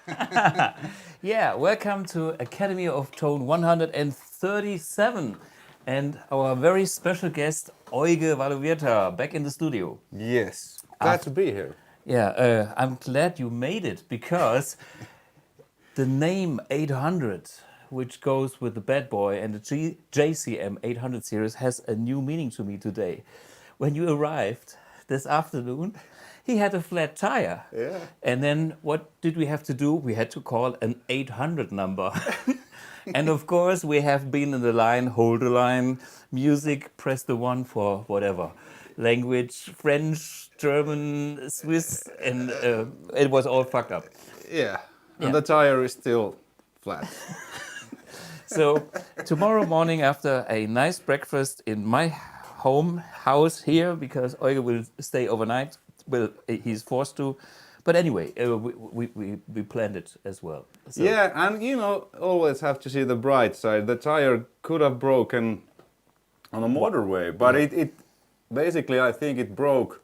Yeah, welcome to Academy of Tone 137 and our very special guest Euge Valovirta back in the studio. Yes, glad to be here. Yeah, I'm glad you made it because the name 800, which goes with the bad boy and the JCM 800 series, has a new meaning to me today. When you arrived this afternoon, he had a flat tire. Yeah. And then what did we have to do? We had to call an 800 number. And of course, we have been in the line, hold the line, music, press the one for whatever. Language, French, German, Swiss, and it was all fucked up. Yeah, and Yeah. the tire is still flat. So tomorrow morning after a nice breakfast in my house here, because Euge will stay overnight, well, he's forced to. But anyway, we planned it as well. So, Yeah, and always have to see the bright side. The tire could have broken on a motorway, but it basically, I think it broke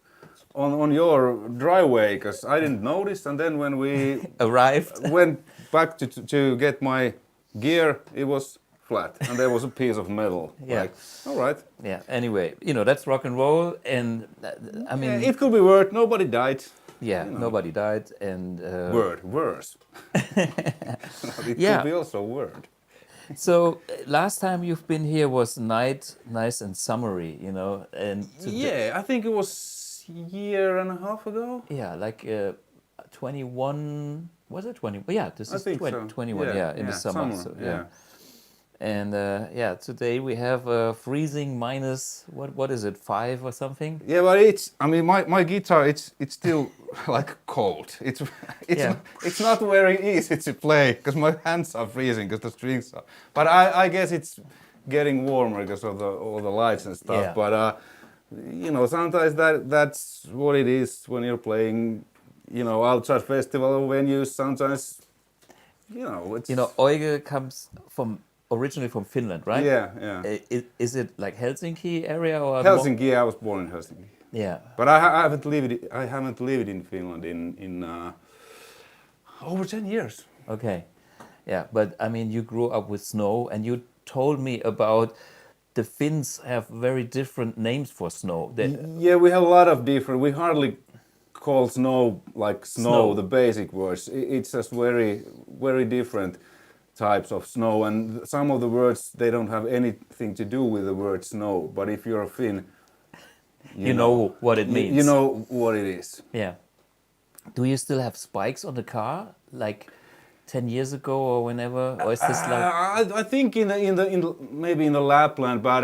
on your driveway because I didn't notice. And then when we arrived. went back to get my gear, it was flat and there was a piece of metal. Yeah. Like, all right. Yeah, anyway, that's rock and roll. And I mean, Yeah, it could be worse. Nobody died. yeah, nobody died. And Worse. It Yeah. could be also word. so last time you've been here was nice and summery, and Yeah, I think it was a year and a half ago. yeah, like 21, was it 20? Yeah, this I is think 20, so. 21, yeah, in the summer. So, yeah. And yeah, today we have freezing minus, what is it, 5 or something? Yeah, but my guitar, it's still like cold. Yeah. It's not very easy to play because my hands are freezing because the strings are. But I guess it's getting warmer because of all the lights and stuff. Yeah. But sometimes that's what it is when you're playing, outside festival venues. Sometimes, it's Euge comes originally from Finland, right? yeah. Is it like Helsinki area or Helsinki. I was born in Helsinki. Yeah. But I haven't lived in Finland in over 10 years. Okay. Yeah, but I mean, you grew up with snow, and you told me about the Finns have very different names for snow. Yeah, we have a lot of different. We hardly call snow like Snow. the basic words. It's just very, very different types of snow, and some of the words they don't have anything to do with the word snow. But if you're a Finn, you know what it means. You know what it is. Yeah. Do you still have spikes on the car, like 10 years ago or whenever, or is this like? I think in the maybe in the Lapland, but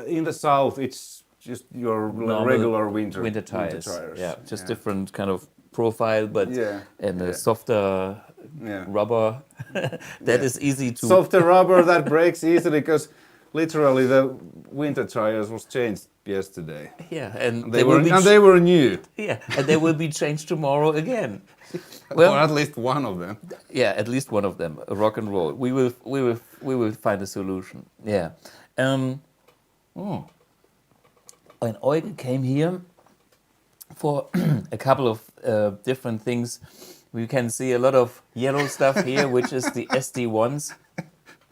in the south it's just your Normal regular winter tires. tires. Yeah, just different kind of profile, but Yeah, and a yeah. softer Yeah. rubber that is easy to. Softer rubber that breaks easily because literally the winter tires was changed yesterday. Yeah, and They were new. yeah, and they will be changed tomorrow again. Well, or at least one of them. Yeah, at least one of them. Rock and roll. We will find a solution. Yeah. When Euge came here for a couple of different things, we can see a lot of yellow stuff here, which is the SD1s.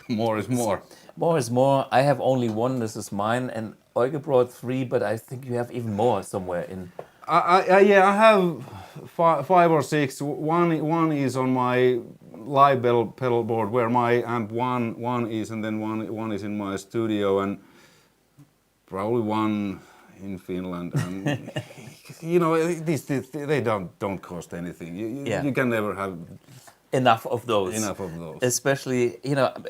More is more. More is more. I have only one. This is mine, and Euge brought 3, but I think you have even more somewhere in. I have 5 or 6. One is on my live pedal board where my AMP1 is, and then one is in my studio, and probably one in Finland. And they don't cost anything. You can never have enough of those. Enough of those. Especially,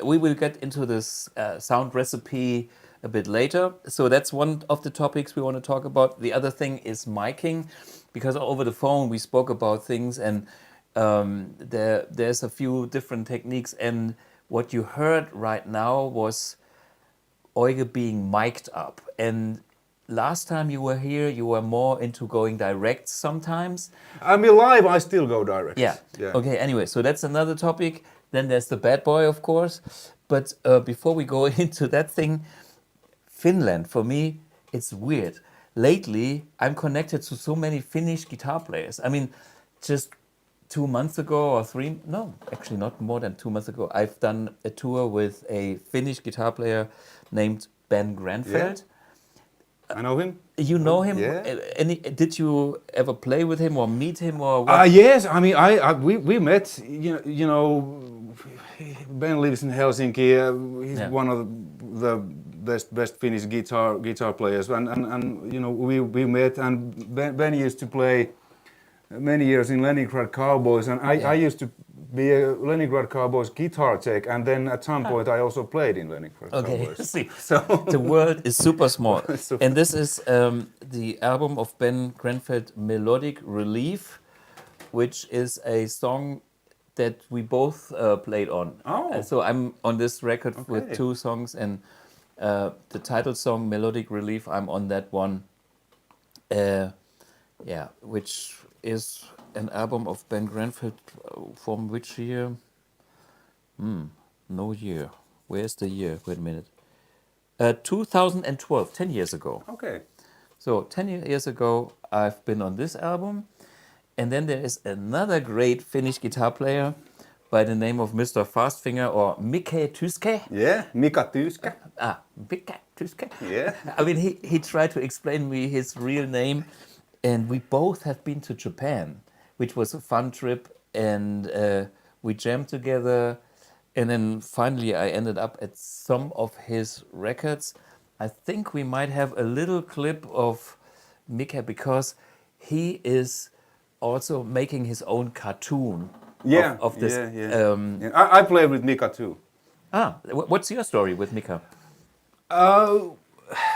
we will get into this sound recipe a bit later. So that's one of the topics we want to talk about. The other thing is miking, because over the phone we spoke about things, and there's a few different techniques. And what you heard right now was Euge being mic'd up. And last time you were here, you were more into going direct sometimes. I mean, live, I still go direct. Yeah. Okay, anyway, so that's another topic. Then there's the bad boy, of course. But before we go into that thing, Finland, for me, it's weird. Lately, I'm connected to so many Finnish guitar players. I mean, just 2 months ago or three, no, actually not more than 2 months ago, I've done a tour with a Finnish guitar player named Ben Granfeld. I know him. You know him? Yeah. Did you ever play with him or meet him or what? Yes, I mean, we met. You know, Ben lives in Helsinki. He's one of the best Finnish guitar players, and you know, we met. And Ben used to play many years in Leningrad Cowboys, and I used to be a Leningrad Cowboys guitar tech, and then at some point I also played in Leningrad Cowboys. See, so the world is super small. And this is the album of Ben Granfeld, Melodic Relief, which is a song that we both played on. Oh. So I'm on this record with 2 songs, and the title song, Melodic Relief, I'm on that one. Which is an album of Ben Granfeld from which year? No year. Where's the year? Wait a minute. 2012, 10 years ago. Okay. So 10 years ago, I've been on this album. And then there is another great Finnish guitar player by the name of Mr. Fastfinger, or Mika Tyske. Yeah, Mika Tyske. Mika Tyske. Yeah. I mean, he tried to explain me his real name. And we both have been to Japan, which was a fun trip. And we jammed together. And then finally I ended up at some of his records. I think we might have a little clip of Mika, because he is also making his own cartoon of this. I played with Mika too. What's your story with Mika?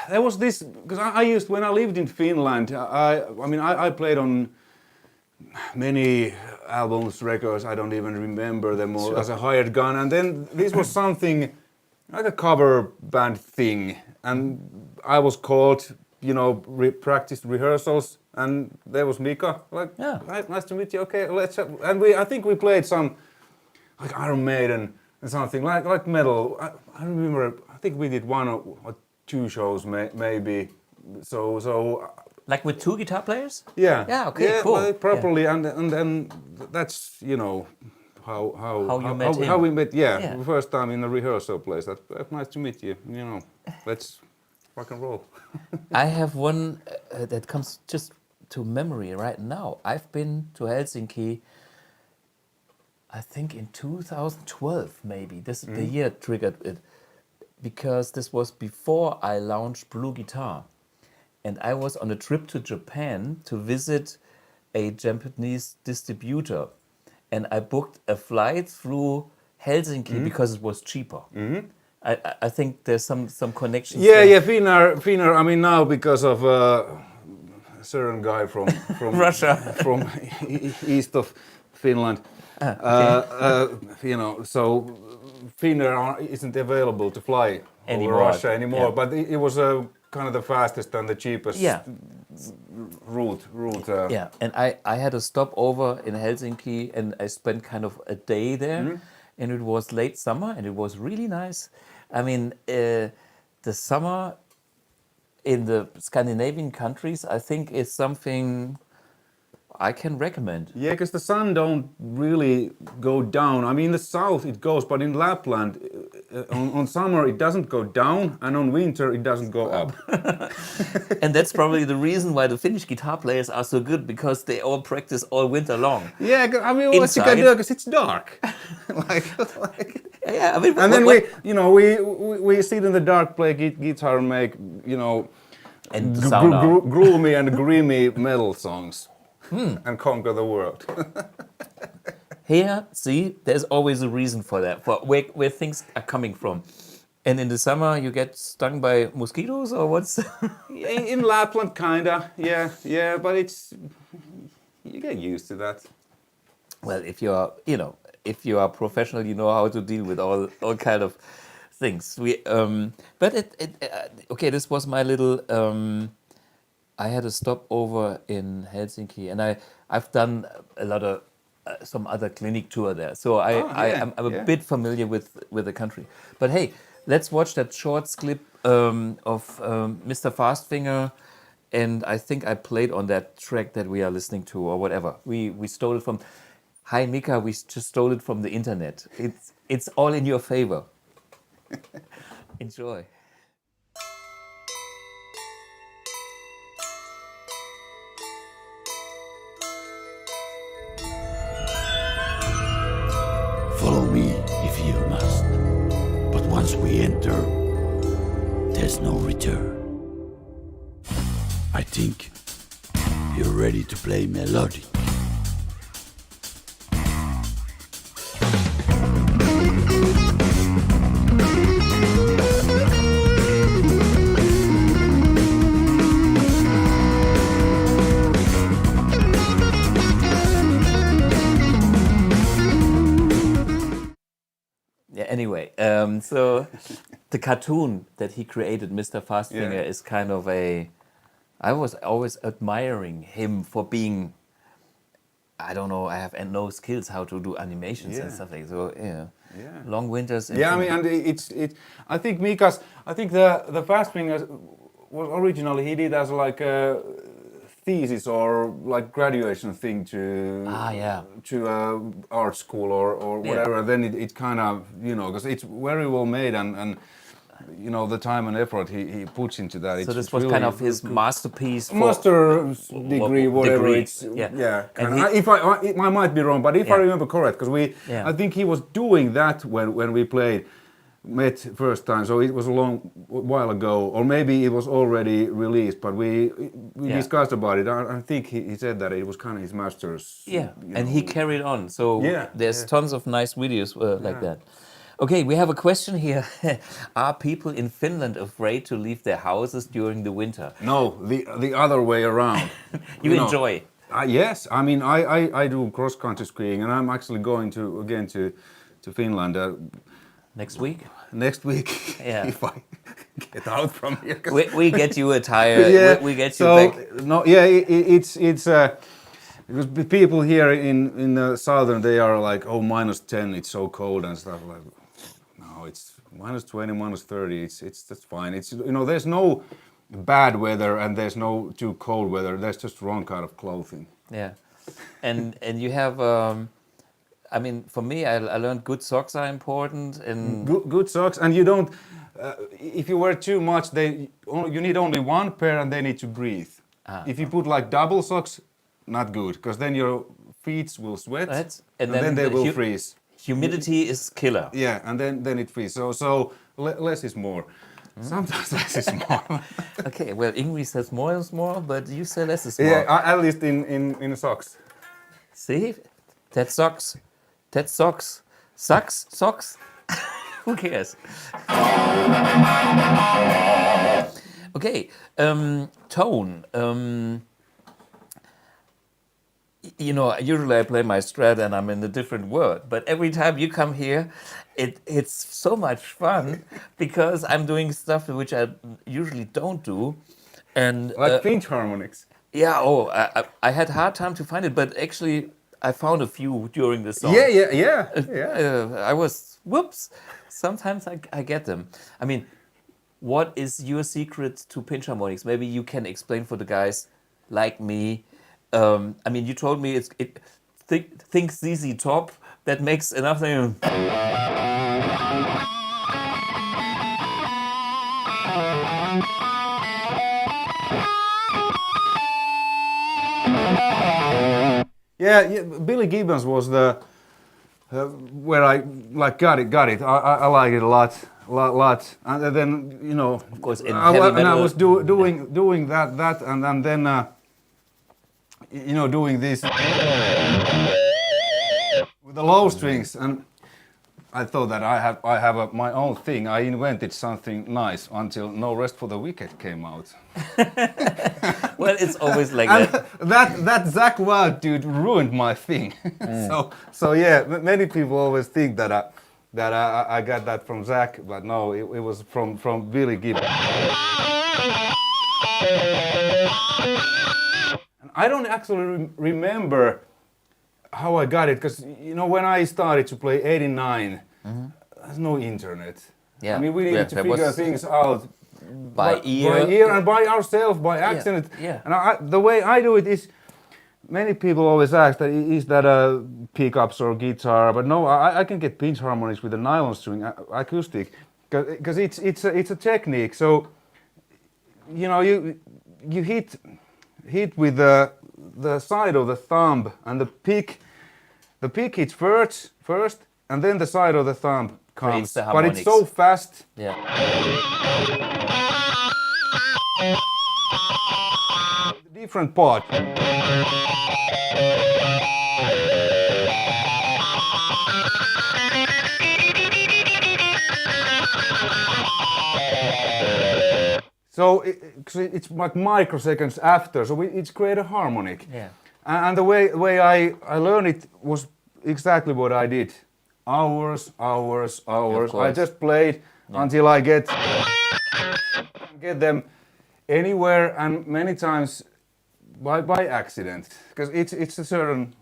There was this, because when I lived in Finland, I played on many albums, records, I don't even remember them all, as a hired gun. And then this was something like a cover band thing. And I was called, you know, practice rehearsals, and there was Mika, like, nice to meet you, okay, let's have, and I think we played some, like Iron Maiden and something, like metal. I remember, I think we did 1 or 2 shows maybe, so like with 2 guitar players? Yeah, okay, cool. Properly, and that's, you know, how we met. The first time in a rehearsal place. That's nice to meet you. You know, let's rock and roll. I have one that comes just to memory right now. I've been to Helsinki, I think in 2012 maybe. The year triggered it, because this was before I launched BluGuitar. And I was on a trip to Japan to visit a Japanese distributor. And I booked a flight through Helsinki because it was cheaper. I think there's some connections. Finnair. I mean, now because of a certain guy from Russia, from east of Finland, you know, so Finnair isn't available to fly over Russia anymore. Yeah. But it was kind of the fastest and the cheapest route. And I had a stopover in Helsinki, and I spent kind of a day there, and it was late summer, and it was really nice. I mean, the summer in the Scandinavian countries, I think, is something I can recommend. Yeah, because the sun don't really go down. I mean, in the south it goes, but in Lapland, on summer it doesn't go down, and on winter it doesn't go up. And that's probably the reason why the Finnish guitar players are so good, because they all practice all winter long. Yeah, I mean, what you can do, because it's dark. Yeah, I mean, and then we sit in the dark, play guitar, and make, you know, and gloomy and grimy metal songs. And conquer the world. Here, see, there's always a reason for that, for where things are coming from. And in the summer, you get stung by mosquitoes, or what's? In Lapland, kinda, yeah, but you get used to that. Well, if you are professional, you know how to deal with all kind of things. Okay, this was my little. I had a stopover in Helsinki, and I've done a lot of some other clinic tour there, so I'm a bit familiar with the country. But hey, let's watch that short clip of Mr. Fastfinger, and I think I played on that track that we are listening to, or whatever. We stole it from. Hi Mika, we just stole it from the internet. It's all in your favor. Enjoy. Follow me if you must. But once we enter, there's no return. I think you're ready to play melodic. Yeah, anyway, so the cartoon that he created, Mr. Fastfinger, Yeah. is kind of a... I was always admiring him for being... I don't know, I have no skills how to do animations and Yeah. stuff like that. So, yeah. Yeah. Long winters. In Yeah, I mean, Finland. and I think Mika's. I think the fast thing was originally he did as like a thesis or like graduation thing to to art school or whatever. Yeah. Then it kind of because it's very well made and the time and effort he puts into that. So It's this was really kind of his masterpiece. For, master degree, whatever. degree, It's yeah. kind And of. If I might be wrong, but if I remember correct, because Yeah. I think he was doing that when we met first time. So it was a long while ago, or maybe it was already released. But we discussed about it. I think he said that it was kind of his master's. Yeah, and he carried on. So Yeah, there's tons of nice videos like that. Okay, we have a question here. Are people in Finland afraid to leave their houses during the winter? No, the other way around. You enjoy? Yes, I mean I do cross country skiing, and I'm actually going to Finland Next week? next week Yeah. if I get out from here. We get you a tire. Yeah, We get you so, back. No, yeah, it's because people here in the southern they are like, oh, -10, it's so cold and stuff like. No, it's -20, -30. It's that's fine. It's there's no bad weather and there's no too cold weather. There's just wrong kind of clothing. Yeah, and you have. I mean, for me, I learned good socks are important, and Good socks, and you don't. If you wear too much, you need only one pair, and they need to breathe. If you put like double socks, not good, because then your feet will sweat, and then they will freeze. Humidity is killer. Yeah, and then it freezes. So less is more. Sometimes less is more. Okay, well, English says more is more, but you say less is more. Yeah, at least in socks. See, that socks. That socks. Sucks? Socks? Who cares? Okay, tone. Usually I play my Strat and I'm in a different world, but every time you come here, it's so much fun because I'm doing stuff which I usually don't do. And Like pinch harmonics. yeah, I had hard time to find it, but actually I found a few during the song. Yeah. I was, whoops, sometimes I get them. I mean, what is your secret to pinch harmonics? Maybe you can explain for the guys like me. I mean, you told me think ZZ Top, that makes enough. Yeah, Billy Gibbons was the where I like got it. I like it a lot. And then Of course, in I heavy metal. was doing that, and then doing this with the low strings, and I thought that I have my own thing. I invented something nice until No Rest for the Wicked came out. Well, it's always like And that. that Zakk Wylde dude ruined my thing. So yeah, many people always think that I got that from Zakk, but no, it was from Billy Gibbons. And I don't actually remember how I got it, because when I started to play '89, there's no internet. Yeah. I mean, we needed to figure things out by ear and by ourselves, by accident. Yeah. And the way I do it is many people always ask that is that a pickups or guitar, but no, I can get pinch harmonics with a nylon string acoustic, because it's a technique. So you know you hit with the side of the thumb, and the pick hits first, and then the side of the thumb comes. The but it's so fast. Yeah. Different part. So it's like microseconds after, so it's create a harmonic. Yeah. And the way I learned it was exactly what I did. Hours. I just played until I get them anywhere, and many times by accident, because it's a certain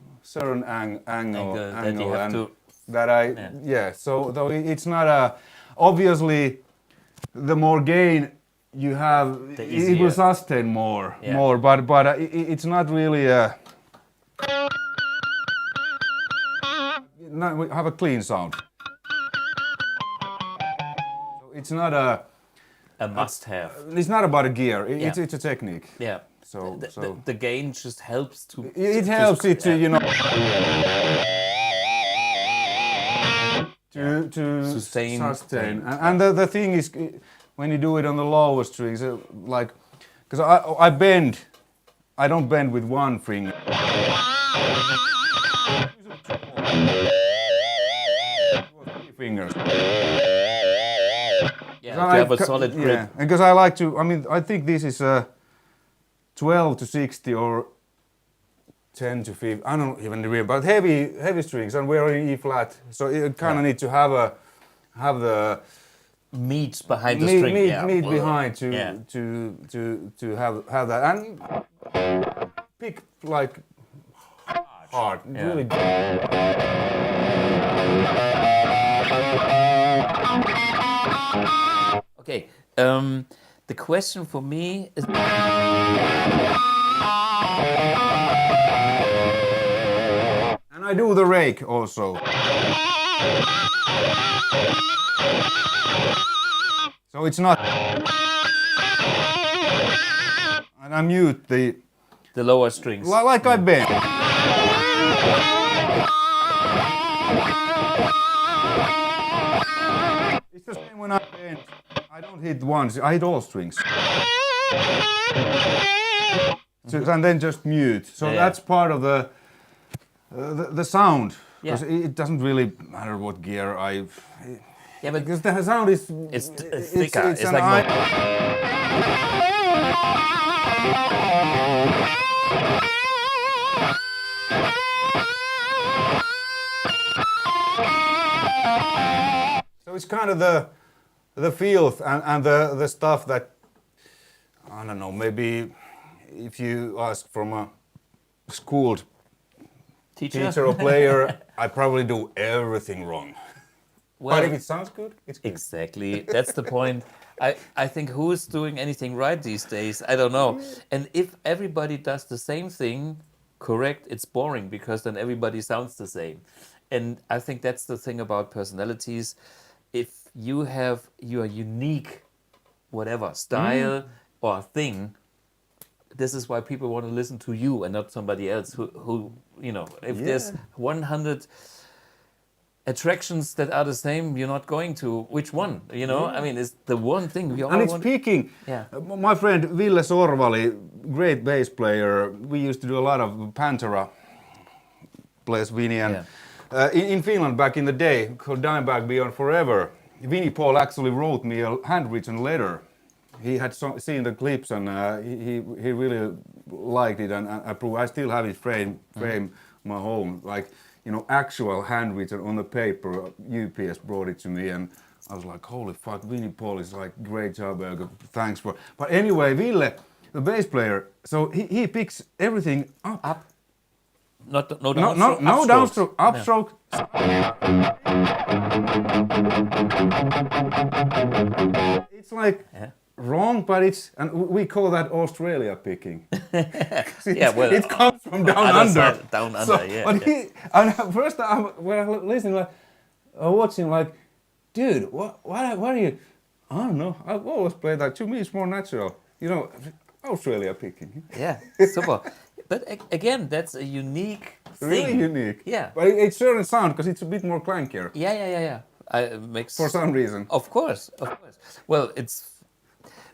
angle that you have to. So though it's not a obviously the more gain you have, it will sustain more, but it's not really a. We have a clean sound. So it's not a must-have. It's not about a gear. It's a technique. Yeah. So the gain just helps to. It helps it to, you know, to sustain. And the thing is, when you do it on the lower strings, like, because I bend, I don't bend with one finger. Fingers. Yeah, to have a solid grip. Yeah, because I like to. I mean, I think this is 12 to 60 or 10 to 50. I don't even remember, but heavy strings, and we're in E flat, so you kind of need to have the meat behind the string. Meat behind to have that, and pick like hard. Really. Okay, the question for me is. And I do the rake also. So it's not. And I mute the lower strings. Like I bend. It's the same when I bend. I don't hit once, I hit all strings. And then just mute. So that's part of the sound. Because it doesn't really matter what gear I. Yeah, but because the sound is. It's thicker. It's like more. So it's kind of the filth and the stuff that, I don't know, maybe if you ask from a schooled teacher or player, I probably do everything wrong. Well, but if it sounds good, it's good. Exactly, that's the point. I think who's doing anything right these days? I don't know. And if everybody does the same thing, correct, it's boring because then everybody sounds the same. And I think that's the thing about personalities. If you have your unique, whatever, style or thing, this is why people want to listen to you and not somebody else who you know, if there's 100 attractions that are the same, you're not going to, which one, you know? I mean, it's the one thing we all and it's want. picking. My friend Ville Sorvali, great bass player, we used to do a lot of Pantera, plays Vinny, and in Finland back in the day, called Dimebag Beyond Forever, Vinny Paul actually wrote me a handwritten letter. He had seen the clips and he really liked it and approved. I still have it frame in my home, like, you know, actual handwritten on the paper. UPS brought it to me and I was like, holy fuck, Vinny Paul is like, great job, thanks for. But anyway, Ville, the bass player, so he picks everything up. No downstroke. No downstroke, upstroke. It's like wrong, but we call that Australia picking. Yeah, well, it comes from down other under. side, down under, yeah. But yeah. and first time when I listening, like watching, like, dude, what are you? I don't know. I've always played that. To me, it's more natural. You know, Australia picking. Yeah, super. But again, that's a unique thing. Really unique. Yeah. But it's certain sound because it's a bit more clankier. Yeah. Makes For some reason. Of course. Well,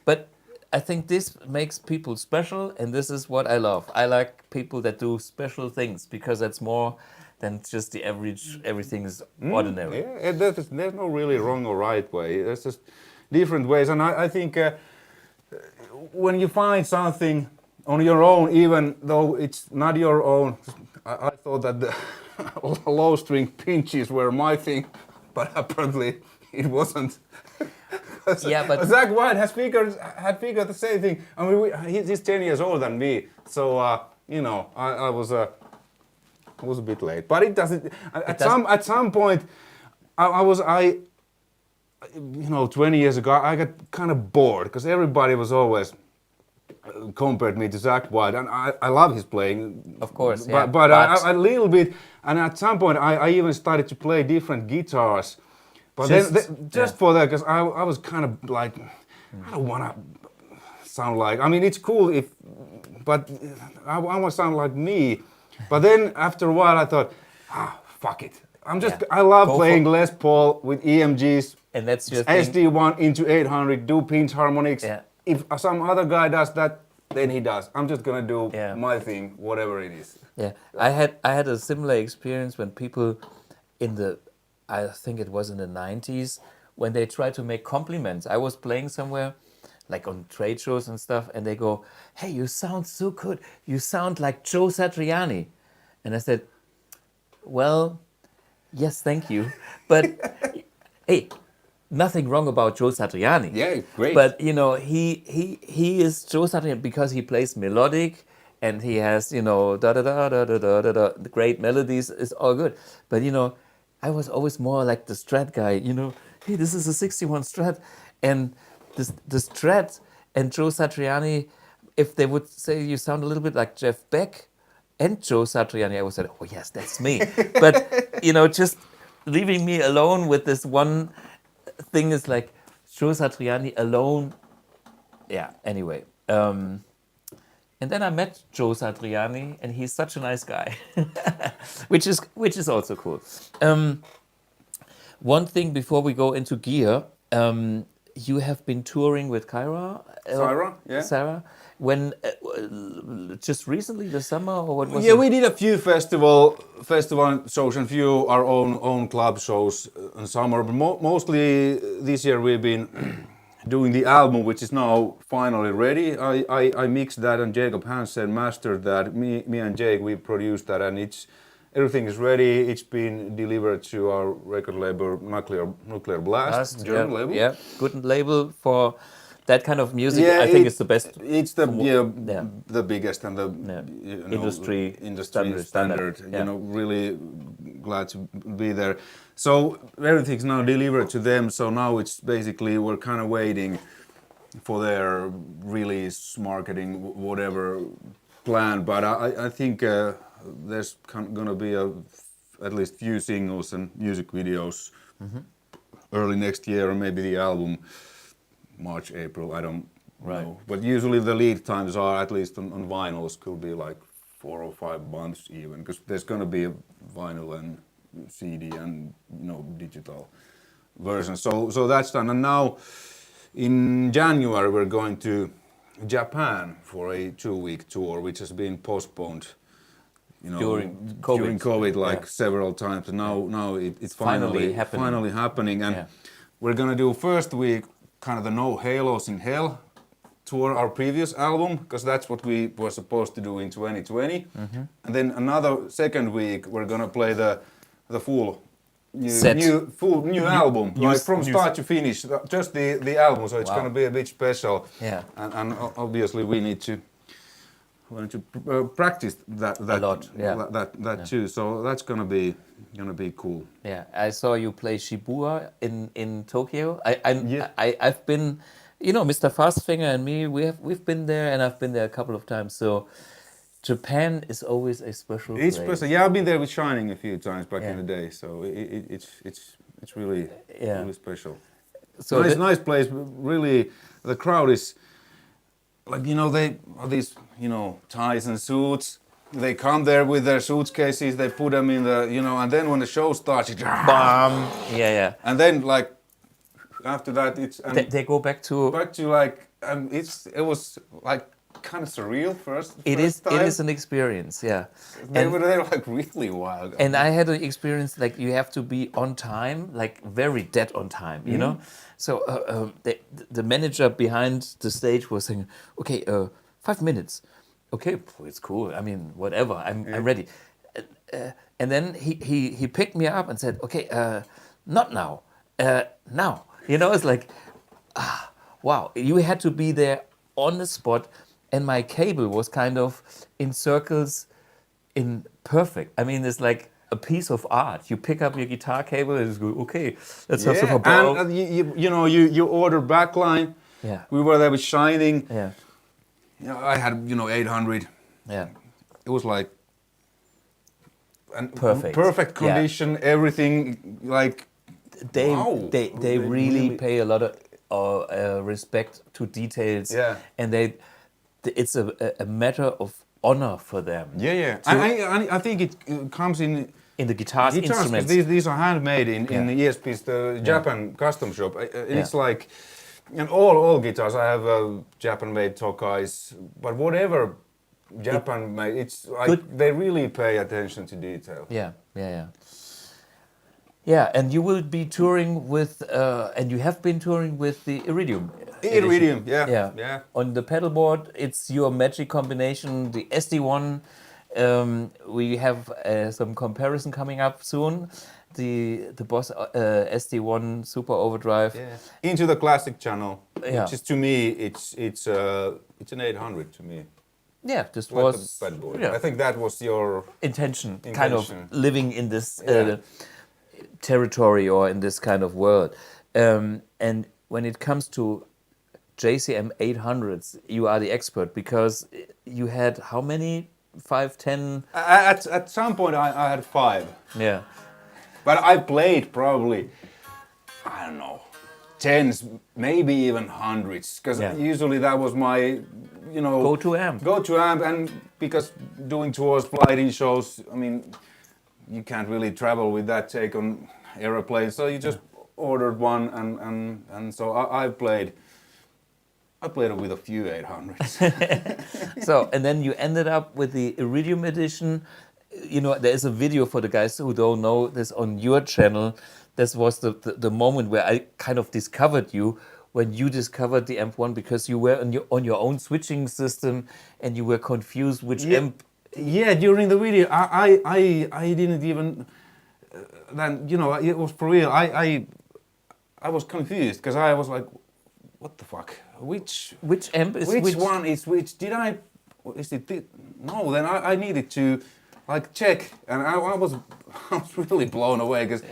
but I think this makes people special, and this is what I love. I like people that do special things because that's more than just the average. Everything is ordinary. Yeah, there's no really wrong or right way. There's just different ways, and I think when you find something on your own, even though it's not your own, I thought that the low string pinches were my thing, but apparently it wasn't. Yeah, but Zach White had figured the same thing. I mean, he's 10 years older than me, so you know, I was a bit late. But it doesn't. At some point, I you know, 20 years ago, I got kind of bored because everybody was always compared me to Zach White, and I love his playing. Of course, but, yeah. but a little bit, and at some point, I even started to play different guitars. But just for that, because I was kind of like, I don't want to sound like, I mean, it's cool but I want to sound like me. But then after a while, I thought, fuck it. I love playing Les Paul with EMGs, and that's your SD1 into 800, do pinch harmonics. Yeah. If some other guy does that, then he does. I'm just gonna do Yeah. my thing, whatever it is. Yeah, I had a similar experience when people I think it was in the 90s, when they tried to make compliments. I was playing somewhere, like on trade shows and stuff, and they go, "Hey, you sound so good. You sound like Joe Satriani." And I said, "Well, yes, thank you. But hey, nothing wrong about Joe Satriani. Yeah, great. But you know, he is Joe Satriani because he plays melodic and he has, you know, da da da da da da da. The great melodies is all good. But you know, I was always more like the Strat guy. You know, hey, this is a 61 Strat, and the Strat and Joe Satriani, if they would say you sound a little bit like Jeff Beck and Joe Satriani, I would say, oh yes, that's me. But you know, just leaving me alone with this one thing is like Joe Satriani alone. Yeah. Anyway, and then I met Joe Satriani, and he's such a nice guy, which is also cool. One thing before we go into gear, you have been touring with CYHRA. CYHRA, yeah. CYHRA. When just recently, the summer, or what was it? Yeah, we did a few festival shows and few our own club shows in summer. But mostly this year we've been doing the album, which is now finally ready. I mixed that, and Jacob Hansen mastered that. Me and Jake, we produced that, and everything is ready. It's been delivered to our record label, Nuclear Blast, German label. Yeah, good label for that kind of music. Yeah, I think it's the best. It's the biggest and the industry standard. You know, really glad to be there. So everything's now delivered to them. So now it's basically we're kind of waiting for their release, marketing, whatever plan. But I think there's gonna be at least few singles and music videos early next year, or maybe the album March, April, I don't know. But usually the lead times are, at least on vinyls, could be like 4 or 5 months even, because there's going to be a vinyl and CD and digital version. So that's done. And now in January we're going to Japan for a 2-week tour, which has been postponed. During COVID, several times. And now it's finally happening. And we're going to do first week kind of the No Halos in Hell tour, our previous album, because that's what we were supposed to do in 2020. And then another second week we're gonna play the full new album, like from start to finish, just the album. So it's gonna be a bit special. Yeah. And obviously we need to practice that a lot. That too. So that's gonna be cool. Yeah, I saw you play Shibuya in Tokyo. I've been, you know, Mr. Fastfinger and me, we've been there, and I've been there a couple of times. So Japan is always a special It's place. special. Yeah, I've been there with Shining a few times back Yeah. in the day, so it's really Yeah. really special. So Nice, the- nice place. Really, the crowd is like, you know, they are these, you know, ties and suits. They come there with their suitcases. They put them in the, you know, and then when the show starts, it, Bam. Yeah. and then like after that, it's and They go back to. back to like it was like kind of surreal first. It first is. time. It is an experience. Yeah. They were like really wild. And I had an experience like you have to be on time, like very dead on time, you know. So the manager behind the stage was saying, "Okay, 5 minutes." Okay, it's cool. I mean, whatever. I'm ready. And then he picked me up and said, "Okay, not now. Now." You know, it's like, wow. You had to be there on the spot, and my cable was kind of in circles. In perfect. I mean, it's like a piece of art. You pick up your guitar cable and it's go, okay, let's have some and about. you know, you order backline. Yeah. We were there with Shining. Yeah. You know, I had, you know, 800. Yeah. It was like and Perfect. perfect Yeah. condition, everything like They wow. they really pay a lot of respect to details. Yeah. And it's a matter of honor for them. Yeah. So- I think it comes in In the guitars, guitars, 'cause instruments. these are handmade in Yeah. ESP's the Japan custom shop. And it's like, and all guitars, I have Japan-made Tokais, but whatever Japan-made, it's like Good. they really pay attention to detail. Yeah. Yeah, and you will be touring with, and you have been touring with the Iridium. Iridium, edition. yeah. On the pedalboard, it's your magic combination, the SD1. We have some comparison coming up soon. The Boss SD1 Super Overdrive. Into the classic channel, Yeah. which is to me, it's an 800 to me. Yeah, this Like was the pedalboard. yeah, I think that was your intention, kind of Intention. living in this Yeah. territory or in this kind of world. And when it comes to JCM 800s, you are the expert because you had how many? 5, 10? At some point I had 5. Yeah. But I played probably, I don't know, 10s, maybe even 100s, because Yeah. usually that was my, you know, Go-to amp. Go-to amp, and because doing tours, lighting shows, I mean, you can't really travel with that take on aeroplanes, so you just ordered one, and so I played it with a few 800s. So, and then you ended up with the Iridium edition. You know, there is a video for the guys who don't know this on your channel. This was the moment where I kind of discovered you, when you discovered the AMP1, because you were on your own switching system and you were confused which amp. Yeah, during the video, I didn't even. Then, you know, it was for real. I was confused because I was like, what the fuck? Which amp is which one is which? Did I? Is it? No. Then I needed to like check, and I was really blown away because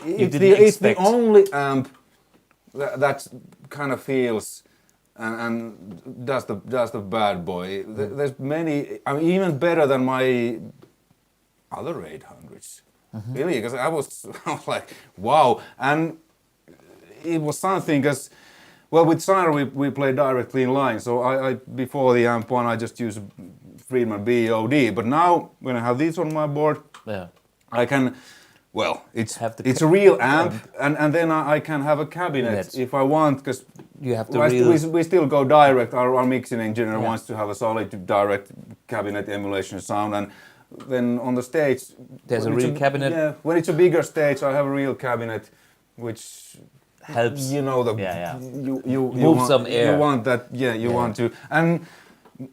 it's the expect. only amp that kind of feels and does the bad boy. There's many. I mean, even better than my other 800s. Really, because I was like, wow, and it was something because. Well, with CYHRA we play directly in line, so I before the AMP1 I just use Friedman BOD, but now when I have these on my board, Yeah. I can, well, it's Have the it's a real amp, and then I can have a cabinet Cabinet. if I want, because You have the real. we still go direct. Our mixing engineer Yeah. wants to have a solid direct cabinet emulation sound, and then on the stage There's when a it's real cabinet. Yeah, when it's a bigger stage, I have a real cabinet, which Helps. you know the Yeah. you Move want, some air. You want that, you want to, and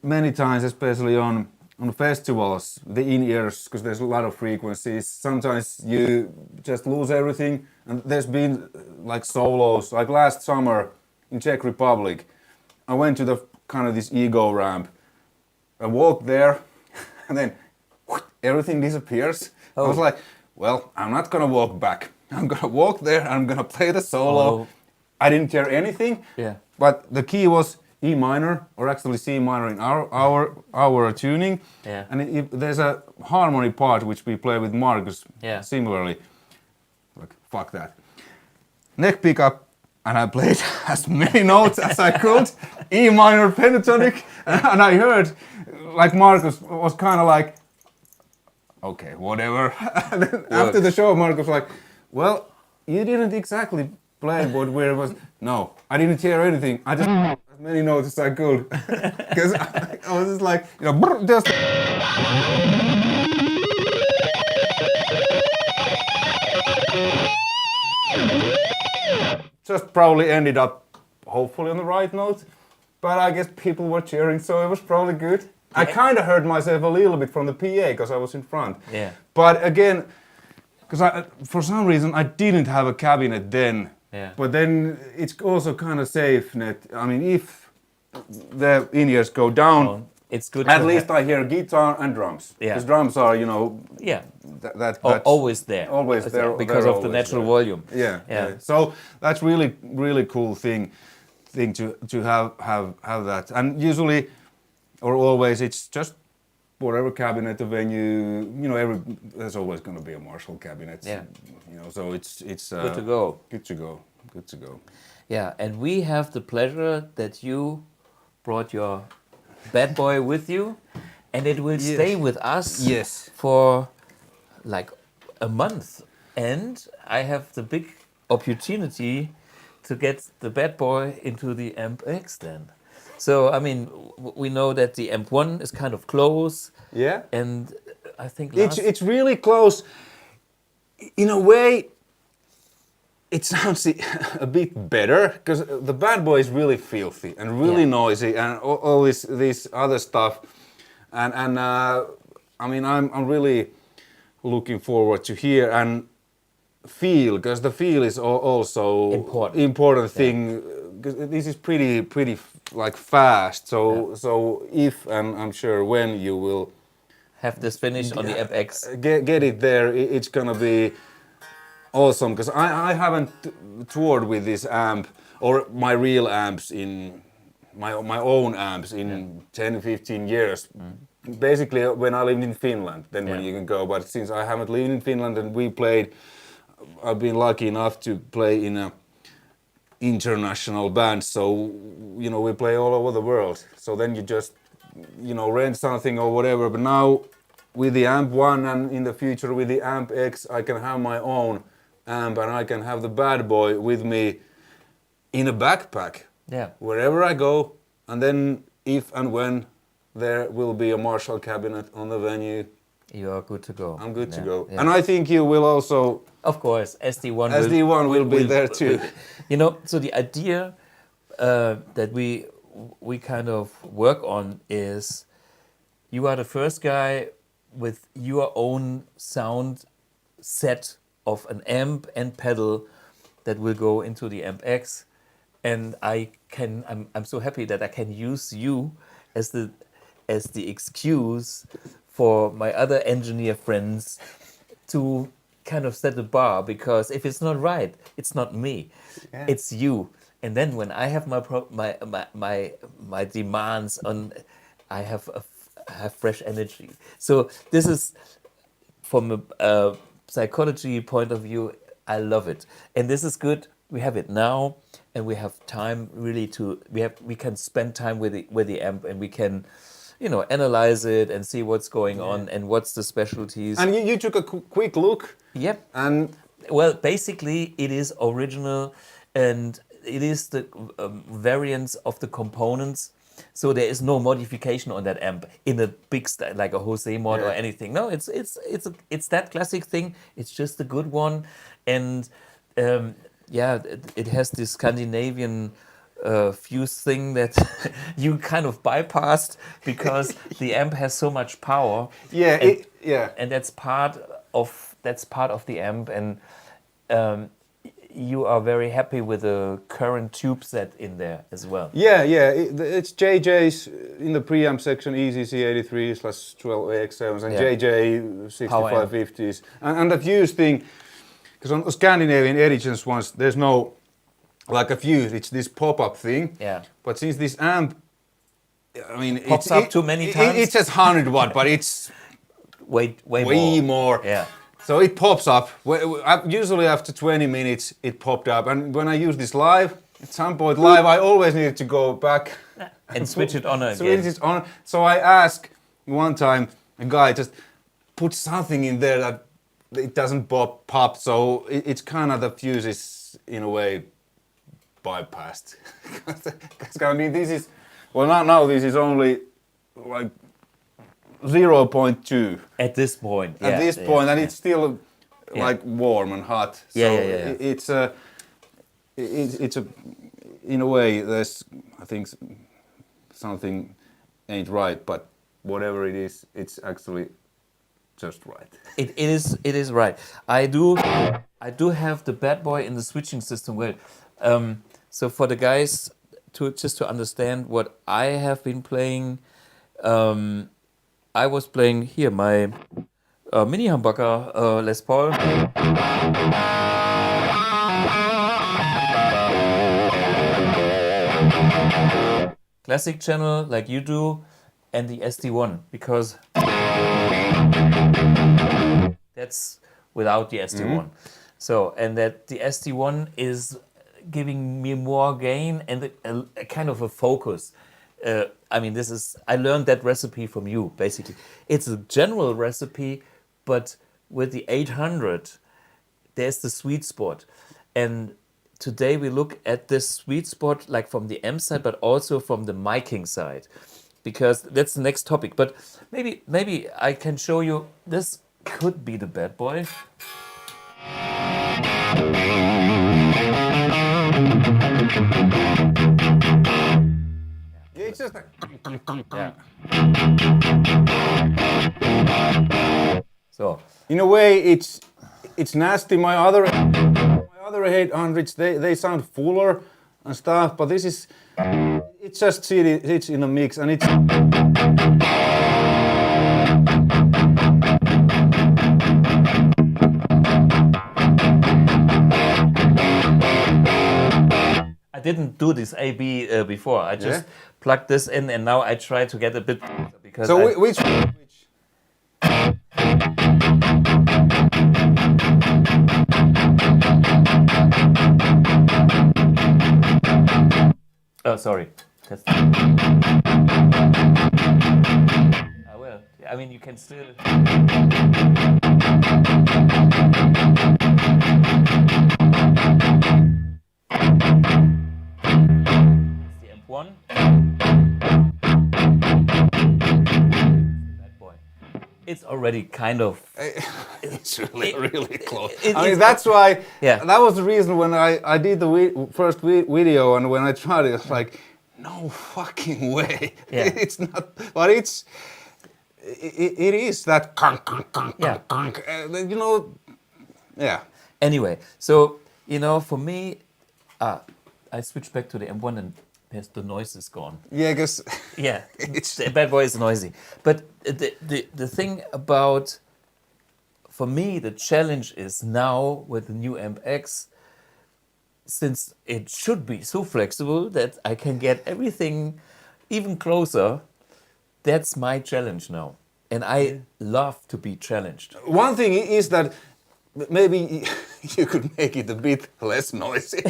many times, especially on festivals, the in-ears, because there's a lot of frequencies. Sometimes you just lose everything, and there's been like solos. Like last summer in Czech Republic, I went to the kind of this ego ramp. I walked there, and then everything disappears. I was like, well, I'm not gonna walk back. I'm gonna walk there, I'm gonna play the solo. Oh. I didn't hear anything. Yeah. but the key was E minor, or actually C minor in our tuning. Yeah. And there's a harmony part which we play with Marcus similarly. Like, fuck that. Neck pickup, and I played as many notes as I could, E minor pentatonic, and I heard, like Marcus was kind of like, okay, whatever. And then after the show, Marcus was like, well, you didn't exactly play what where it was. No, I didn't hear anything. I just as many notes as I could, because I was just like, you know, just. Just probably ended up, hopefully, on the right note. But I guess people were cheering, so it was probably good. I kind of heard myself a little bit from the PA because I was in front. Yeah. But again, because for some reason I didn't have a cabinet then. Yeah. But then it's also kind of safe net. I mean, if the in-ears go down, it's good. At least I hear guitar and drums. Yeah. Because drums are, you know, yeah, that's always there. Always there because they're of the always natural there. volume. Yeah, Yeah. yeah. So that's really cool thing to have that. And usually, or always, it's just whatever cabinet, the venue. You know, there's always going to be a Marshall cabinet. Yeah. You know, so it's Good to go. Good to go. Good to go. Yeah, and we have the pleasure that you brought your bad boy with you, and it will stay with us Yes. for like a month. And I have the big opportunity to get the bad boy into the AMP1 then. So, I mean, we know that the AMP1 is kind of close. Yeah. And I think It's really close. In a way, it sounds a bit better because the bad boy is really filthy and really noisy and all this other stuff. And I mean, I'm really looking forward to hear and feel, because the feel is also important thing. Because this is pretty like fast. So if, and I'm sure when you will have this finish on the AMP1. Get it there, it's gonna be awesome, because I haven't toured with this amp or my real amps in my own amps in 10-15 years. Basically when I lived in Finland, then when you can go, but since I haven't lived in Finland and I've been lucky enough to play in a international band, so you know we play all over the world. So then you just rent something or whatever. But now with the AMP1 and in the future with the AMP1, I can have my own amp and I can have the bad boy with me in a backpack. Yeah. Wherever I go, and then if and when there will be a Marshall cabinet on the venue, you are good to go. I'm good to go. Yeah. And I think you will also. Of course, SD1 will be there too. So the idea that we kind of work on is you are the first guy with your own sound set of an amp and pedal that will go into the AMP1, and I'm so happy that I can use you as the excuse for my other engineer friends to kind of set the bar, because if it's not right, it's not me, it's you. And then when I have my demands on, I have fresh energy. So this is, from a psychology point of view, I love it, and this is good. We have it now, and we have time really we can spend time with the amp, and we can, analyze it and see what's going on and what's the specialties. And you took a quick look. Yep. And well, basically, it is original, and it is the variants of the components. So there is no modification on that amp in a big style, like a Jose mod or anything. No, it's that classic thing. It's just a good one, and it has this Scandinavian fuse thing that you kind of bypassed because the amp has so much power. And that's part of the amp, and you are very happy with the current tube set in there as well. It's JJ's in the preamp section, ECC83/12AX7s and JJ 6550s, and the fuse thing, because on Scandinavian editions ones there's no like a fuse. It's this pop-up thing. Yeah. But since this amp, I mean, Pops up too many times? It says 100 watt, but it's Way way more. Yeah. So it pops up. Usually after 20 minutes, it popped up. And when I use this live, at some point live, I always needed to go back And switch it on again. switch it on. So I asked one time a guy just put something in there that it doesn't pop. So it's kind of the fuse is in a way bypassed. Because I mean, this is now this is only like 0.2 At this point. at this point, and it's still like warm and hot. So it's a in a way there's I think something ain't right, but whatever it is, it's actually just right. It is right. I do have the bad boy in the switching system. Well, so for the guys to understand what I have been playing, I was playing here my mini humbucker Les Paul. Classic channel like you do, and the SD1 because that's without the SD1. So, and that the SD1 is giving me more gain and a kind of a focus. I mean, I learned that recipe from you, basically. It's a general recipe, but with the 800, there's the sweet spot. And today we look at this sweet spot like from the amp side, but also from the miking side, because that's the next topic. But maybe I can show you, this could be the bad boy. It's just like So in a way, it's nasty. My other 800s they sound fuller and stuff, but this is it's just sits in a mix, and it's. I didn't do this AB before. I just plugged this in, and now I try to get a bit because. So which? Oh, sorry. That's... well, I mean, you can still. The AMP1. That boy. It's already kind of. It's really close. it I mean, is- that's why. Yeah. That was the reason when I did the first video, and when I tried it, it's like, no fucking way. Yeah. It's not, but it is that Yeah. you know, yeah. Anyway, so, for me, I switched back to the M1 and the noise is gone. Yeah, because Yeah, the bad boy is noisy. But the thing about, for me, the challenge is now with the new AMP-X, since it should be so flexible that I can get everything even closer, that's my challenge now. And I love to be challenged. one thing is that maybe you could make it a bit less noisy,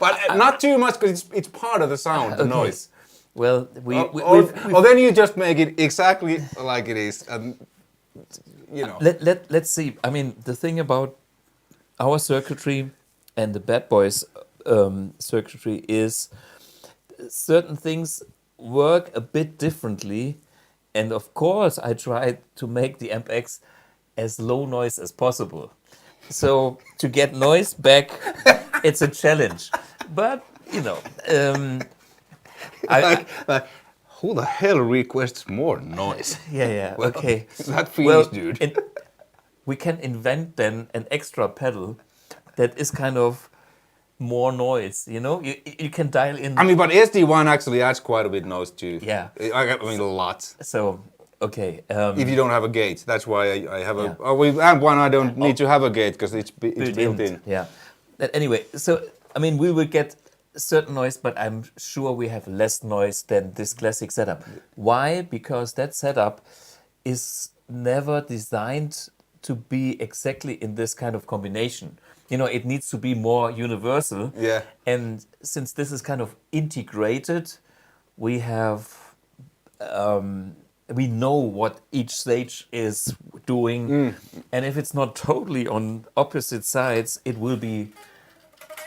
but not too much, because it's part of the sound, the Okay. noise. Well, Or then you just make it exactly like it is, and Let's see. I mean, the thing about our circuitry and the Bad Boys circuitry is certain things work a bit differently. And of course, I tried to make the AMP-X as low noise as possible. So to get noise back, it's a challenge. But, like, who the hell requests more noise? yeah, Well, okay. That Finnish dude. We can invent then an extra pedal that is kind of more noise, You can dial in. I mean, but SD1 actually adds quite a bit of noise too. Yeah. I mean, a lot. So, okay. If you don't have a gate, that's why I have Yeah. with AMP1 I don't need to have a gate because it's built in. Yeah. Anyway, so I mean, we will get certain noise, but I'm sure we have less noise than this classic setup. Why? Because that setup is never designed to be exactly in this kind of combination. You know, it needs to be more universal. Yeah. And since this is kind of integrated, we have we know what each stage is doing, and if it's not totally on opposite sides, it will be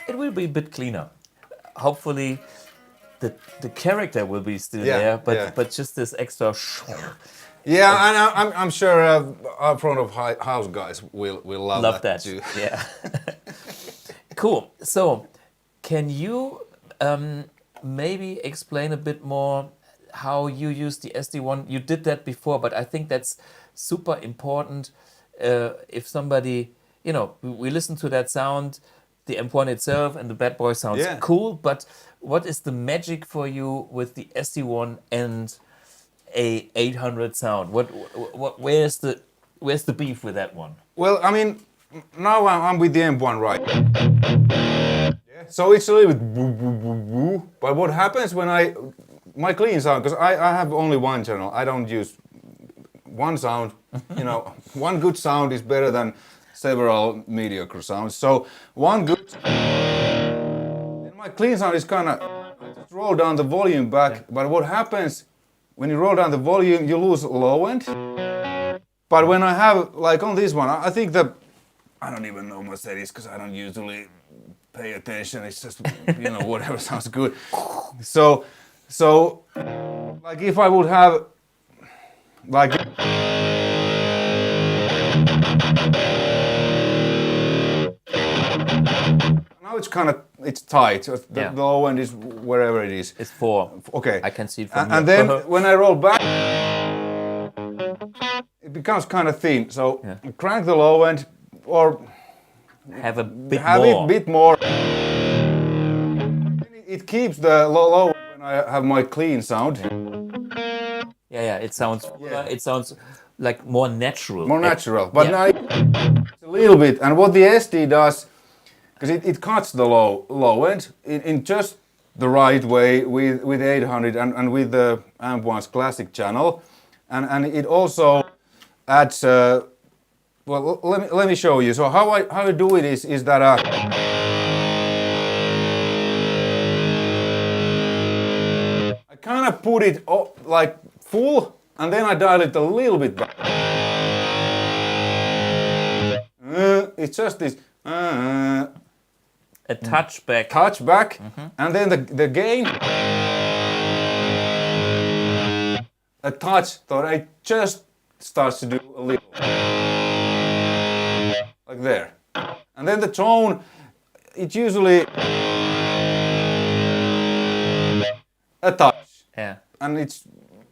a bit cleaner. Hopefully, the character will be still there, but just this extra. Yeah, and I'm sure our front of house guys will love that too. Yeah. Cool. So, can you maybe explain a bit more how you use the SD1? You did that before, but I think that's super important. If somebody, you know, we listen to that sound, the AMP1 itself and the bad boy sounds cool, but what is the magic for you with the SD1 and a 800 sound? Where's the beef with that one? Well, I mean, now I'm with the AMP1, right? Yeah. So it's a little bit boo, boo, boo, boo. But what happens when my clean sound, because I have only one channel, I don't use one sound. You know, one good sound is better than several mediocre sounds. So one good, and my clean sound is kind of, just roll down the volume back. But what happens when you roll down the volume, you lose low end. But when I have, like on this one, I think that, I don't even know my settings because I don't usually pay attention. It's just, you know, whatever sounds good. So, like if I would have, like, now it's kind of, it's tight. The low end is wherever it is. It's 4. Okay. I can see it from here. And then when I roll back, it becomes kind of thin. So crank the low end or have a bit it bit more. It keeps the low when I have my clean sound. Yeah, it sounds it sounds like more natural. More natural. But now it's a little bit. And what the SD does, because it cuts the low end in just the right way with 800 and with the AMP1's classic channel. And it also adds, well, let me show you. So how I do it is that I kind of put it like full, and then I dial it a little bit back. It's just this. A touchback. Touchback, and then the gain. A touch, so it just starts to do a little. Like there. And then the tone, it's usually a touch. Yeah. And it's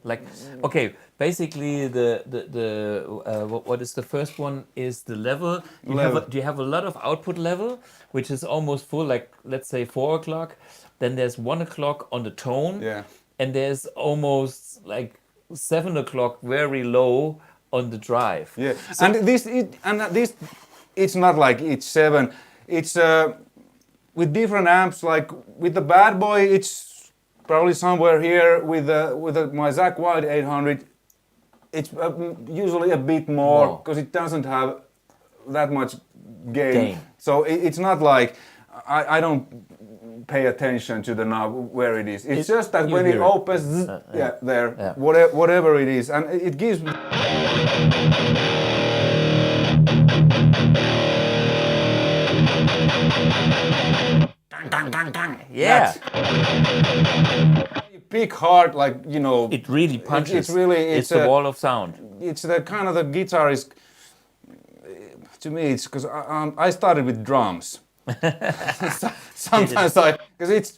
like, okay, basically what is the first one is the level. Do you have a lot of output level, which is almost full, like let's say 4 o'clock. Then there's 1 o'clock on the tone. Yeah. And there's almost like 7 o'clock very low on the drive. Yeah. So, and this it's not like it's 7. It's with different amps, like with the bad boy it's probably somewhere here with my Zakk Wide 800. It's usually a bit more because it doesn't have that much gain. So it's not like I don't pay attention to the knob where it is. It's just that when it opens, there, whatever it is, and it gives me. Yeah. You pick hard, like, you know. It really punches. It's really. It's the wall of sound. It's the kind of the guitarist. To me, it's because I started with drums. Sometimes because it's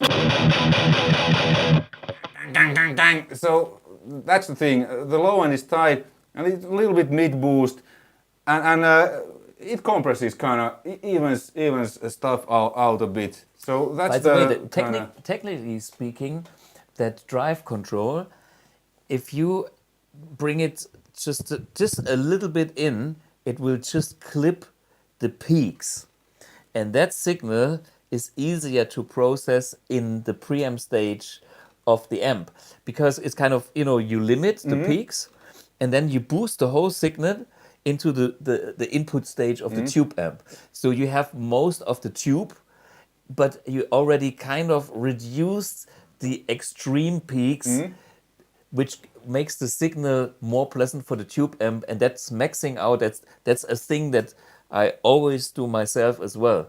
so that's the thing. The low end is tight and it's a little bit mid boost, and it compresses, kind of evens stuff out a bit. So that's technically speaking, that drive control, if you bring it just a little bit in, it will just clip the peaks. And that signal is easier to process in the preamp stage of the amp, because it's kind of, you limit the peaks and then you boost the whole signal into the input stage of the tube amp. So you have most of the tube, but you already kind of reduced the extreme peaks, which makes the signal more pleasant for the tube amp, and that's maxing out. That's a thing that I always do myself as well.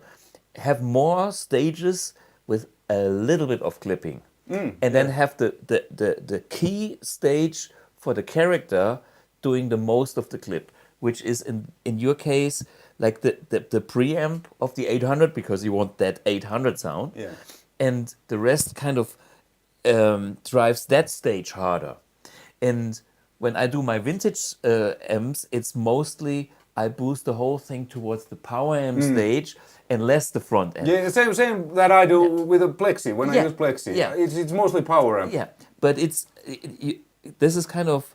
Have more stages with a little bit of clipping, and then have the key stage for the character doing the most of the clip, which is in your case like the preamp of the 800, because you want that 800 sound, and the rest kind of drives that stage harder. And when I do my vintage amps, it's mostly I boost the whole thing towards the power amp stage and less the front end. Yeah, same that I do with a Plexi, when I use Plexi. Yeah. It's mostly power amp. Yeah, but this is kind of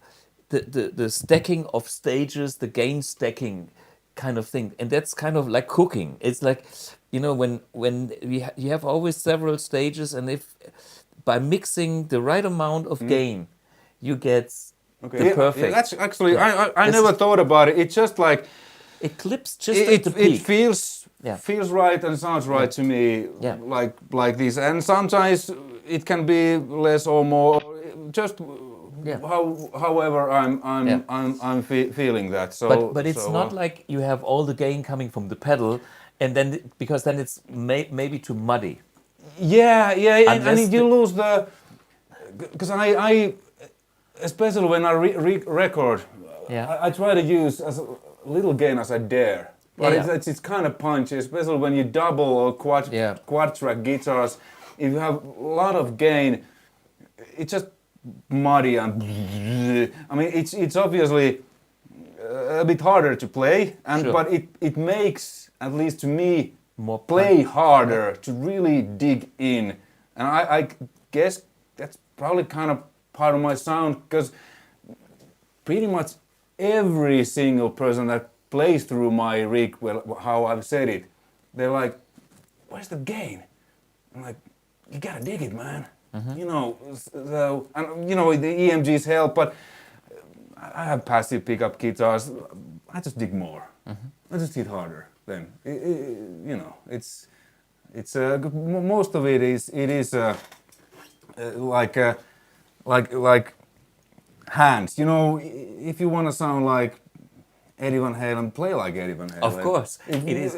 the stacking of stages, the gain stacking kind of thing. And that's kind of like cooking. It's like, when you have always several stages, and if by mixing the right amount of gain, you get the perfect. Yeah, that's actually, I never thought about it. It's just like, it clips just at the peak. It feels right and sounds right to me, like this. And sometimes it can be less or more, just however I'm feeling that. So, but it's not like you have all the gain coming from the pedal, and then because then it's maybe too muddy. Yeah, and you lose the, because I especially when I record, I try to use as little gain as I dare. But it's kind of punchy, especially when you double or quad track guitars. If you have a lot of gain, it's just muddy, and I mean it's obviously a bit harder to play, but it makes, at least to me, more play harder, to really dig in. And I guess that's probably kind of part of my sound, because pretty much every single person that plays through my rig, well, how I've said it, they're like, where's the gain? I'm like, you gotta dig it, man. So, and the EMGs help, but I have passive pickup guitars. I just dig more. I just hit harder. Then it's most of it is like hands. If you want to sound like Eddie Van Halen, play like Eddie Van Halen. Of course, It's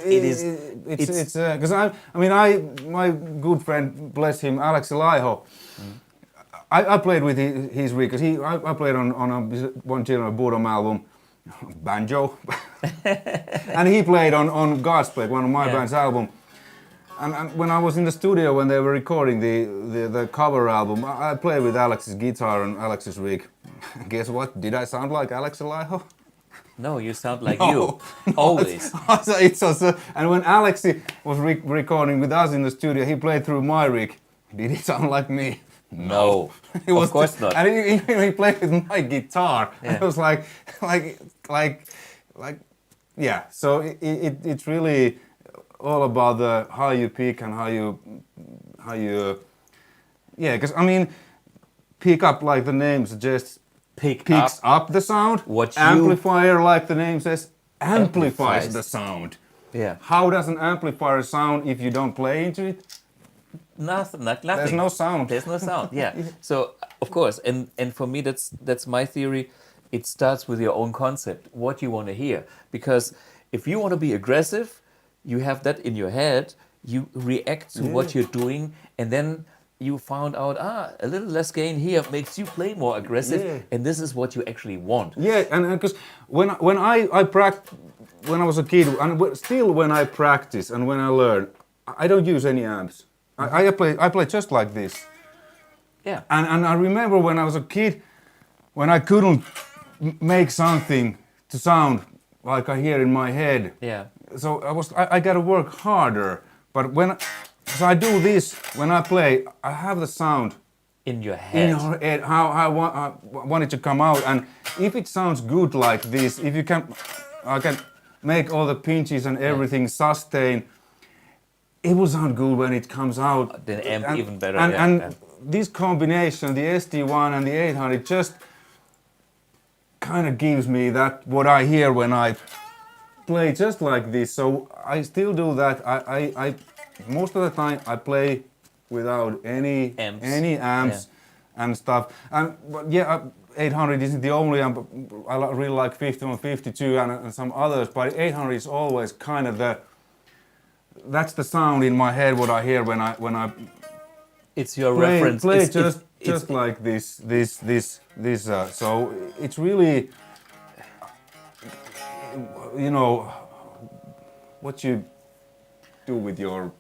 because my good friend, bless him, Alex Laiho. I played with his rig, because I played on one General Boredom album, banjo, and he played on Godspell, one of my band's album. And when I was in the studio when they were recording the cover album, I played with Alex's guitar and Alex's rig. Guess what? Did I sound like Alex Laiho? No, you sound like you. Always. It's also, and when Alex was recording with us in the studio, he played through my rig. Did he sound like me? No, of course not. And he played with my guitar. Yeah. It was like, yeah. So it's really all about how you pick and how you, yeah. Because pick up, like the name suggests, picks up the sound. Amplifier, like the name says, amplifies the sound. Yeah. How does an amplifier sound if you don't play into it? Nothing. There's no sound. There's no sound. Yeah. So of course, and for me, that's my theory. It starts with your own concept, what you want to hear. Because if you want to be aggressive, you have that in your head. You react to what you're doing, and then you found out, a little less gain here makes you play more aggressive, and this is what you actually want. Yeah, and because when I practice, when I was a kid, and still when I practice and when I learn, I don't use any amps. I play just like this. Yeah. And I remember when I was a kid, when I couldn't make something to sound like I hear in my head. Yeah. So I got to work harder. But so I do this when I play. I have the sound in your head. How I want it to come out, and if it sounds good like this, if you I can make all the pinches and everything sustain. it will sound good when it comes out. The amp even better. And this combination, the SD1 and the 800, just kind of gives me that what I hear when I play just like this. So I still do that. I most of the time I play without any amps and stuff. But yeah, 800 isn't the only amp. I really like 51, 52 and some others. But 800 is always kind of that's the sound in my head what I hear when I it's your reference. Play it's just like this. So it's really, you know, what you do with your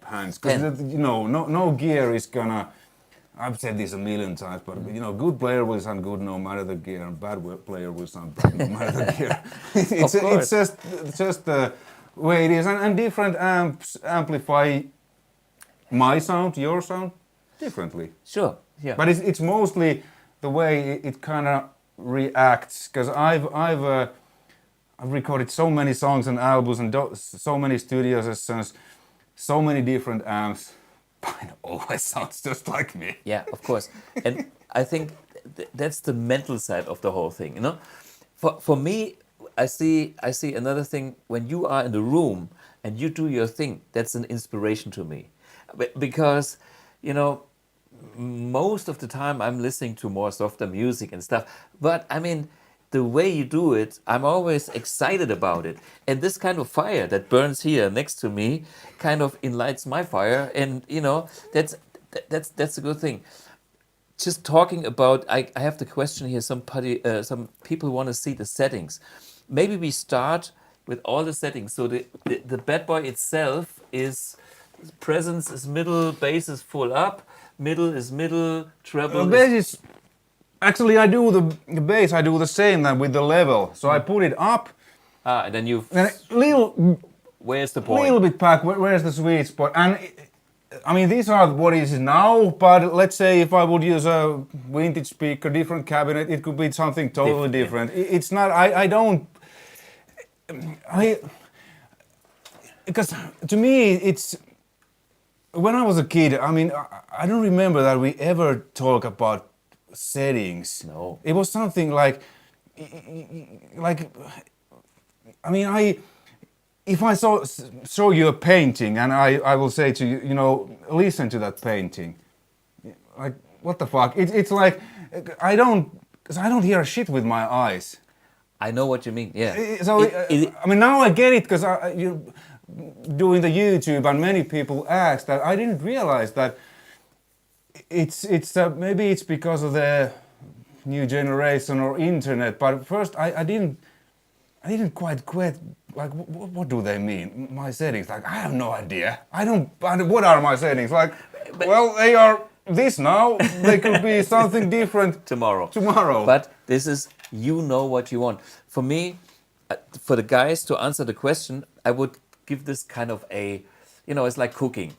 hands. Because you know, no gear is gonna. I've said this a million times, but you know, good player will sound good no matter the gear, and bad player will sound bad no matter the gear. It's just the way it is, and different amps amplify my sound, your sound, differently. Sure, yeah. But it's mostly the way it kind of reacts, because I've recorded so many songs and albums and so many studio sessions, so many different amps. Mine always sounds just like me. Yeah, of course. And I think that's the mental side of the whole thing, you know? For me, I see another thing. When you are in the room and you do your thing, that's an inspiration to me. Because, you know, most of the time I'm listening to more softer music and stuff. But I mean, the way you do it, I'm always excited about it. And this kind of fire that burns here next to me kind of enlightens my fire. And, you know, that's a good thing. Just talking about, I have the question here, some people want to see the settings. Maybe we start with all the settings. So the bad boy itself is, presence is middle, bass is full up, middle is middle, treble is... Actually, I do the bass, I do the same than with the level. So I put it up. And then you... Where's the point? A little bit back, where's the sweet spot? And I mean, these are what it is now, but let's say if I would use a vintage speaker, different cabinet, it could be something totally different. It's not, because to me, it's, when I was a kid, I mean, I don't remember that we ever talk about settings. No. It was something like, I mean, if I show you a painting and I will say to you, you know, listen to that painting. Like, what the fuck? It's like, I don't hear a shit with my eyes. I know what you mean, yeah. So, I mean, now I get it, because you're doing the YouTube and many people ask that. I didn't realize that it's maybe it's because of the new generation or internet, but first I didn't quite get, like, what do they mean, my settings? Like, I have no idea. What are my settings? Like, well, they are this now. They could be something different tomorrow. But this is, you know what you want. For me, for the guys to answer the question, I would give this kind of a, you know, it's like cooking.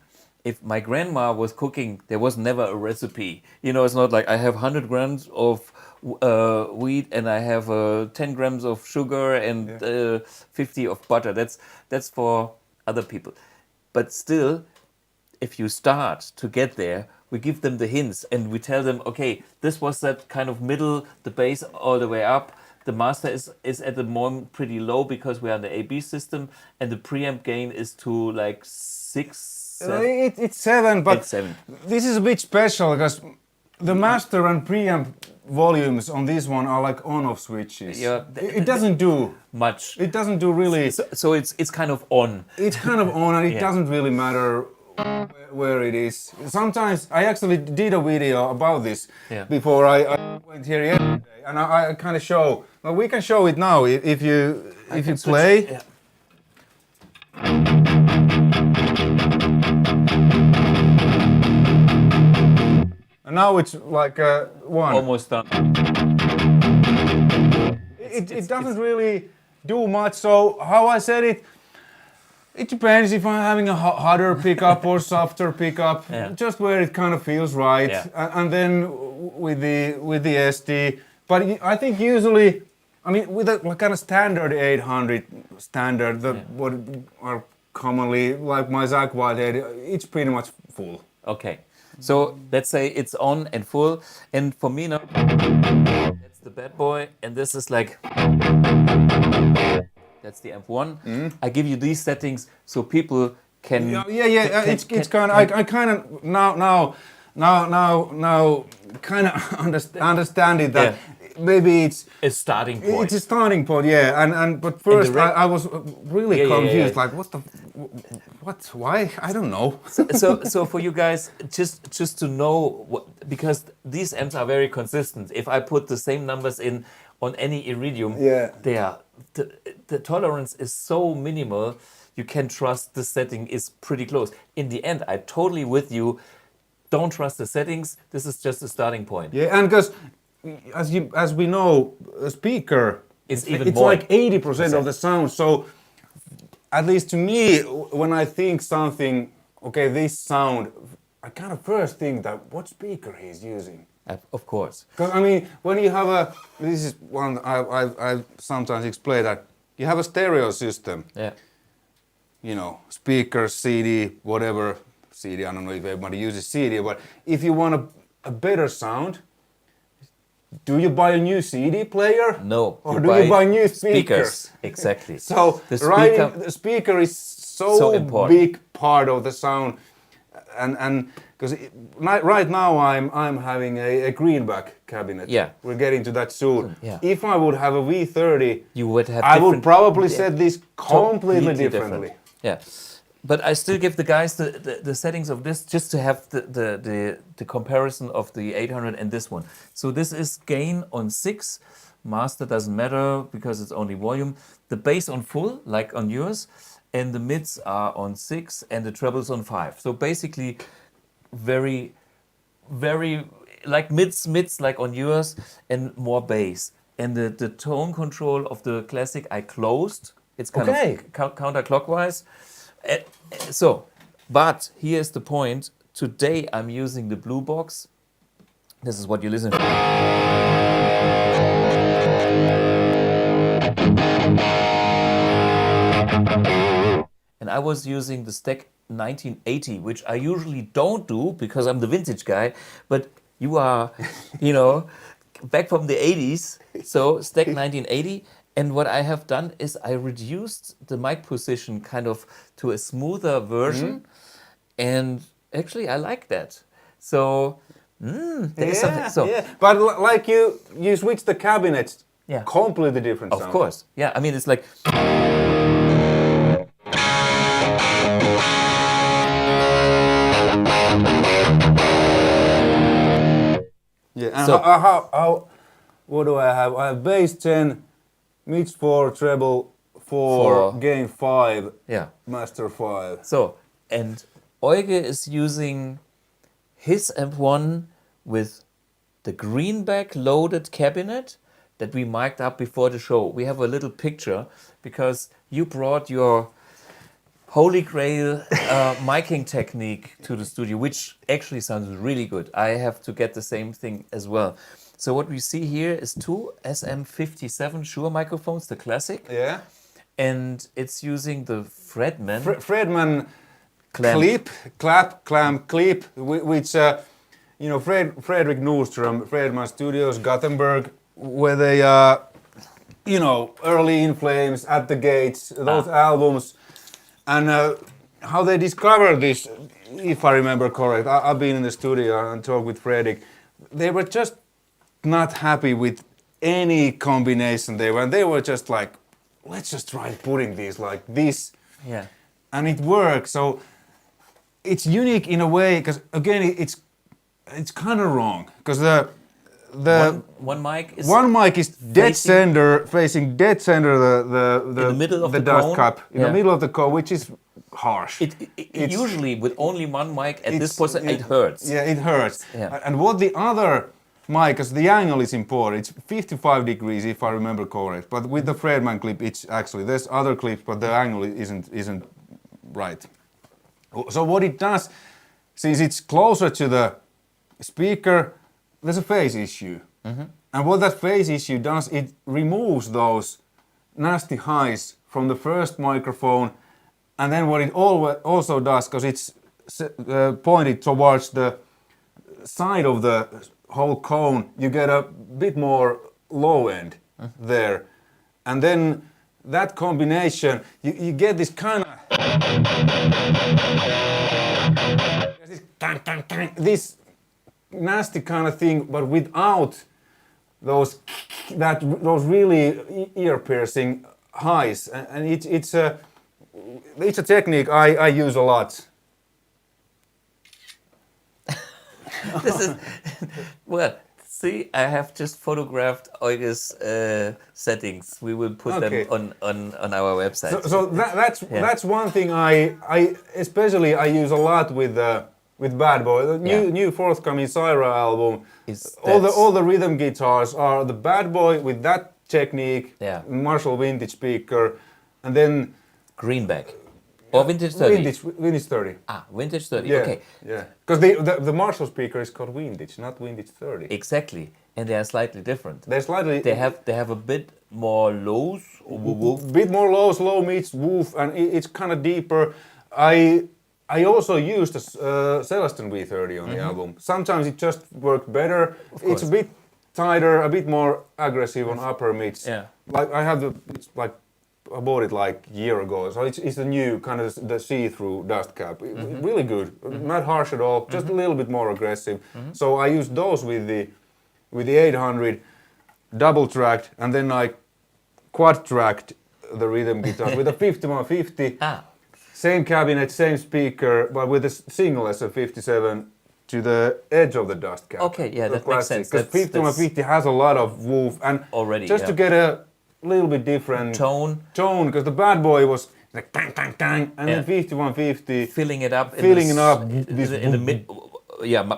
If my grandma was cooking, there was never a recipe. You know, it's not like I have 100 grams of wheat and I have 10 grams of sugar and 50 of butter. That's for other people. But still, if you start to get there, we give them the hints and we tell them, okay, this was that kind of middle, the bass all the way up. The master is at the moment pretty low because we're on the AB system, and the preamp gain is to like 6, 7. It's 7, but it's 7. This is a bit special because the master and preamp volumes on this one are like on-off switches. Yeah, it doesn't do much. It doesn't do really. So it's kind of on. It's kind of on, and it doesn't really matter where it is. Sometimes I actually did a video about this before I went here yesterday, and I kind of show. Well, we can show it now if you play. Yeah. And now it's like 1. Almost done. It doesn't really do much. So how I said it, it depends if I'm having a harder pickup or softer pickup, just where it kind of feels right. Yeah. And then with the SD. But I think usually, I mean, with a kind of standard 800 standard, what are commonly, like my Zach Whitehead, it's pretty much full. Okay, so let's say it's on and full, and for me now, that's the bad boy, and this is like, that's the AMP1. I give you these settings so people can... It's kind of, I kind of now kind of understand it that maybe it's a starting point. It's a starting point, yeah. But first I was really confused. Like, why? I don't know. So for you guys, just to know, because these amps are very consistent. If I put the same numbers in on any Iridium, they are the tolerance is so minimal. You can trust the setting is pretty close. In the end, I'm totally with you. Don't trust the settings. This is just a starting point. Yeah, and because as we know, a speaker it's even it's more. Like 80% of the sound. So at least to me, when I think something, okay, this sound, I kind of first think that what speaker he's using. Of course. Because I mean, when you have this is one I sometimes explain that you have a stereo system. Yeah. You know, speakers, CD, whatever. CD, I don't know if everybody uses CD, but if you want a better sound, do you buy a new CD player? No. Or do you buy new speakers? Exactly. So the speaker is so important. big part of the sound, and because right now I'm having a greenback cabinet. Yeah. We're getting to that soon. Yeah. If I would have a V30, you would have. I would probably set this completely differently. Yeah. But I still give the guys the settings of this just to have the comparison of the 800 and this one. So this is gain on 6, master doesn't matter because it's only volume. The bass on full, like on yours, and the mids are on 6 and the trebles on 5. So basically very, very like mids like on yours and more bass. And the tone control of the classic I closed. It's kind of counterclockwise. But here's the point. Today I'm using the Blue Box. This is what you listen to. And I was using the Stack 1980, which I usually don't do because I'm the vintage guy. But you are, back from the 80s. So Stack 1980. And what I have done is I reduced the mic position kind of to a smoother version. And actually I like that. So there is something. So, But like you switch the cabinets, completely different sound. Of course. Yeah, I mean it's like yeah, and so, how what do I have? I have bass 10, mids 4, treble 4, gain 5, master 5. So, and Euge is using his AMP1 with the greenback loaded cabinet that we mic'd up before the show. We have a little picture because you brought your holy grail miking technique to the studio, which actually sounds really good. I have to get the same thing as well. So what we see here is 2 SM57 Shure microphones, the classic. Yeah. And it's using the Fredman. Fredman clamp clip, which Fredrik Nordström, Fredman Studios, Gothenburg, where they early In Flames, At the Gates, those albums, and how they discovered this, if I remember correct. I've been in the studio and talked with Fredrik. They were just not happy with any combination they were just like, let's just try putting these like this. Yeah. And it works. So it's unique in a way because again it's kind of wrong because the one mic is dead center, facing dead center, the in the middle of the dust cone. cup in the middle of the cone, which is harsh. It usually with only one mic at this position it hurts. Yeah, it hurts. Yeah. And what the other mic, because the angle is important, it's 55 degrees if I remember correct. But with the Fredman clip, it's actually there's other clips, but the angle isn't right. So what it does, since it's closer to the speaker, there's a phase issue. And what that phase issue does, it removes those nasty highs from the first microphone And then what it also does, because it's pointed towards the side of the whole cone, you get a bit more low end there. And then that combination, you get this kind of this nasty kind of thing, but without those really ear-piercing highs. And it's a technique I use a lot. This is well. See, I have just photographed Euge's settings. We will put them on our website. So that's one thing I especially use a lot with Bad Boy. The new forthcoming CYHRA album. All the rhythm guitars are the Bad Boy with that technique. Yeah. Marshall vintage speaker, and then Greenback. Or vintage 30? Vintage 30. Ah, vintage 30, Yeah, okay. yeah. Because the Marshall speaker is called vintage, not vintage 30. Exactly, and they are slightly different. They have a bit more lows, bit more lows, low mids, woof, and it's kind of deeper. I also used a Celestion V30 on the album. Sometimes it just worked better. It's a bit tighter, a bit more aggressive on upper mids. Yeah. Like I bought it like a year ago, so it's the new kind of the see-through dust cap. Really good, not harsh at all, just a little bit more aggressive. So I used those with the 800, double-tracked, and then I quad-tracked the rhythm guitars with a 5150. Same cabinet, same speaker, but with a single SF57 to the edge of the dust cap. Okay, yeah, that makes sense. Because 5150 has a lot of woof, and already, just to get a little bit different tone, because the Bad Boy was like tang tang tang, and then 5150 filling it up in the mid,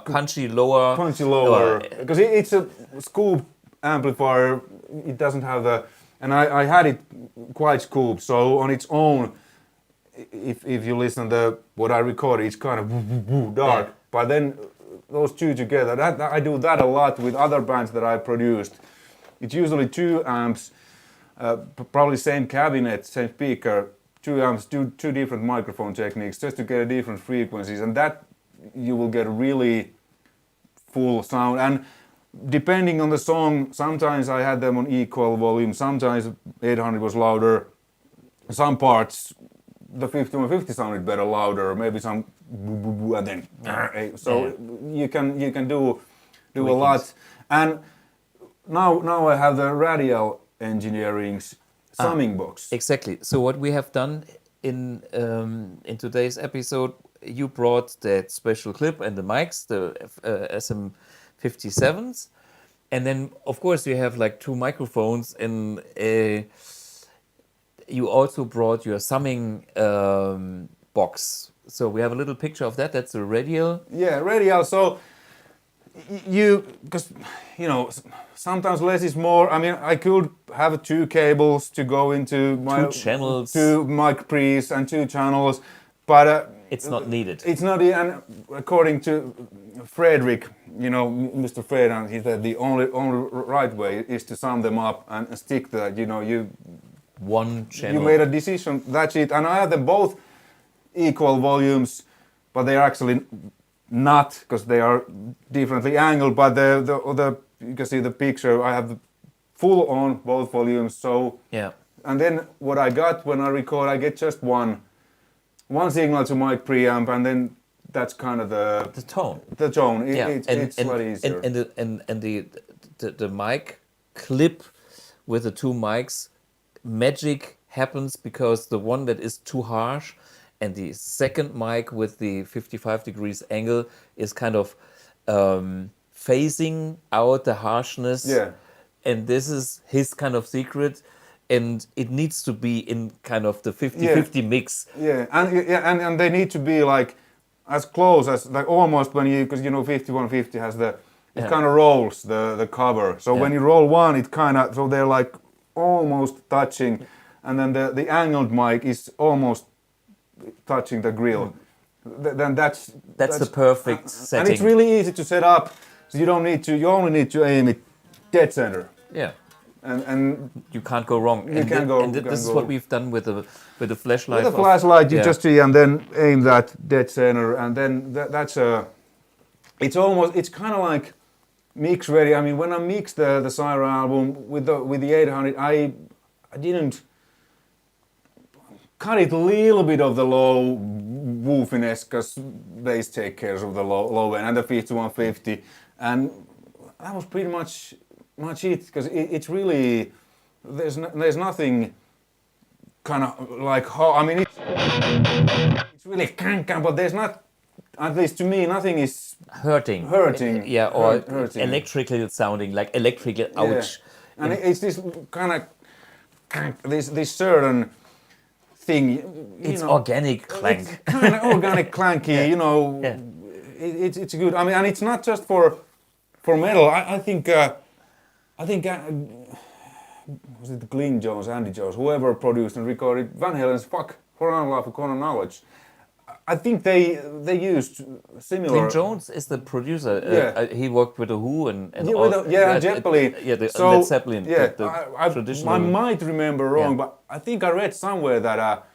punchy lower, because it's a scoop amplifier. It doesn't have the, and I had it quite scooped, so on its own, if you listen to what I recorded, it's kind of dark, but then those two together, I do that a lot with other bands that I produced. It's usually 2 amps. Probably same cabinet, same speaker, 2 amps, two different microphone techniques, just to get different frequencies, and that you will get a really full sound. And depending on the song, sometimes I had them on equal volume, sometimes 800 was louder, some parts the 5150 sounded better louder, maybe some and then so you can do a lot. And now I have the Radial Engineering's summing box. Exactly. So what we have done in today's episode, you brought that special clip and the mics, the SM57s, and then of course you have like 2 microphones, and you also brought your summing box. So we have a little picture of that. That's a Radial. Yeah, Radial. So because sometimes less is more. I mean, I could have 2 cables to go into my 2 channels, 2 mic pre's and 2 channels, but it's not needed. It's not, and according to Frederick, Mr. Fred, he said the only right way is to sum them up and stick that. You 1 channel. You made a decision. That's it. And I have them both equal volumes, but they are actually not, because they are differently angled. But the you can see the picture. I have the full on both volumes. So yeah. And then what I got when I record, I get just one signal to mic preamp, and then that's kind of the tone. The tone. It's a lot easier. And the mic clip with the 2 mics, magic happens because the one that is too harsh and the second mic with the 55 degrees angle is kind of phasing out the harshness. Yeah. And this is his kind of secret, and it needs to be in kind of the 50-50 mix. Yeah, and they need to be like as close as, like almost when because 5150 has it kind of rolls the cover. So when you roll one, it kind of, so they're like almost touching, and then the angled mic is almost touching the grill. Then that's the perfect setting. And it's really easy to set up. So you only need to aim it dead center. Yeah. and You can't go wrong. You can't go- And can't this is go- what we've done with the flashlight. with a flashlight, you yeah. just see and then aim that dead center, and then that's a. It's kind of like mix ready. I mean, when I mixed the CYHRA album with the 800, I didn't cut it a little bit of the low woofiness because bass take care of the low end and the 5150, and that was pretty much it because it's really there's nothing kind of like how I mean it's really can but there's not, at least to me, nothing is hurting. Yeah, or hurting. electrical sounding, like electrical ouch. Yeah. And it's this kind of this certain thing. It's organic clank. It's kind of organic clanky, you know. Yeah. It's good. I mean, and it's not just for metal. I think was it Glyn Jones, Andy Jones, whoever produced and recorded Van Halen's "Fuck for Unlawful for Common Knowledge." I think they used similar. Glyn Jones is the producer. Yeah. He worked with the Who and Yeah, with Zeppelin. Led Zeppelin. Yeah, the traditional. I might remember wrong, Yeah. but I think I read somewhere that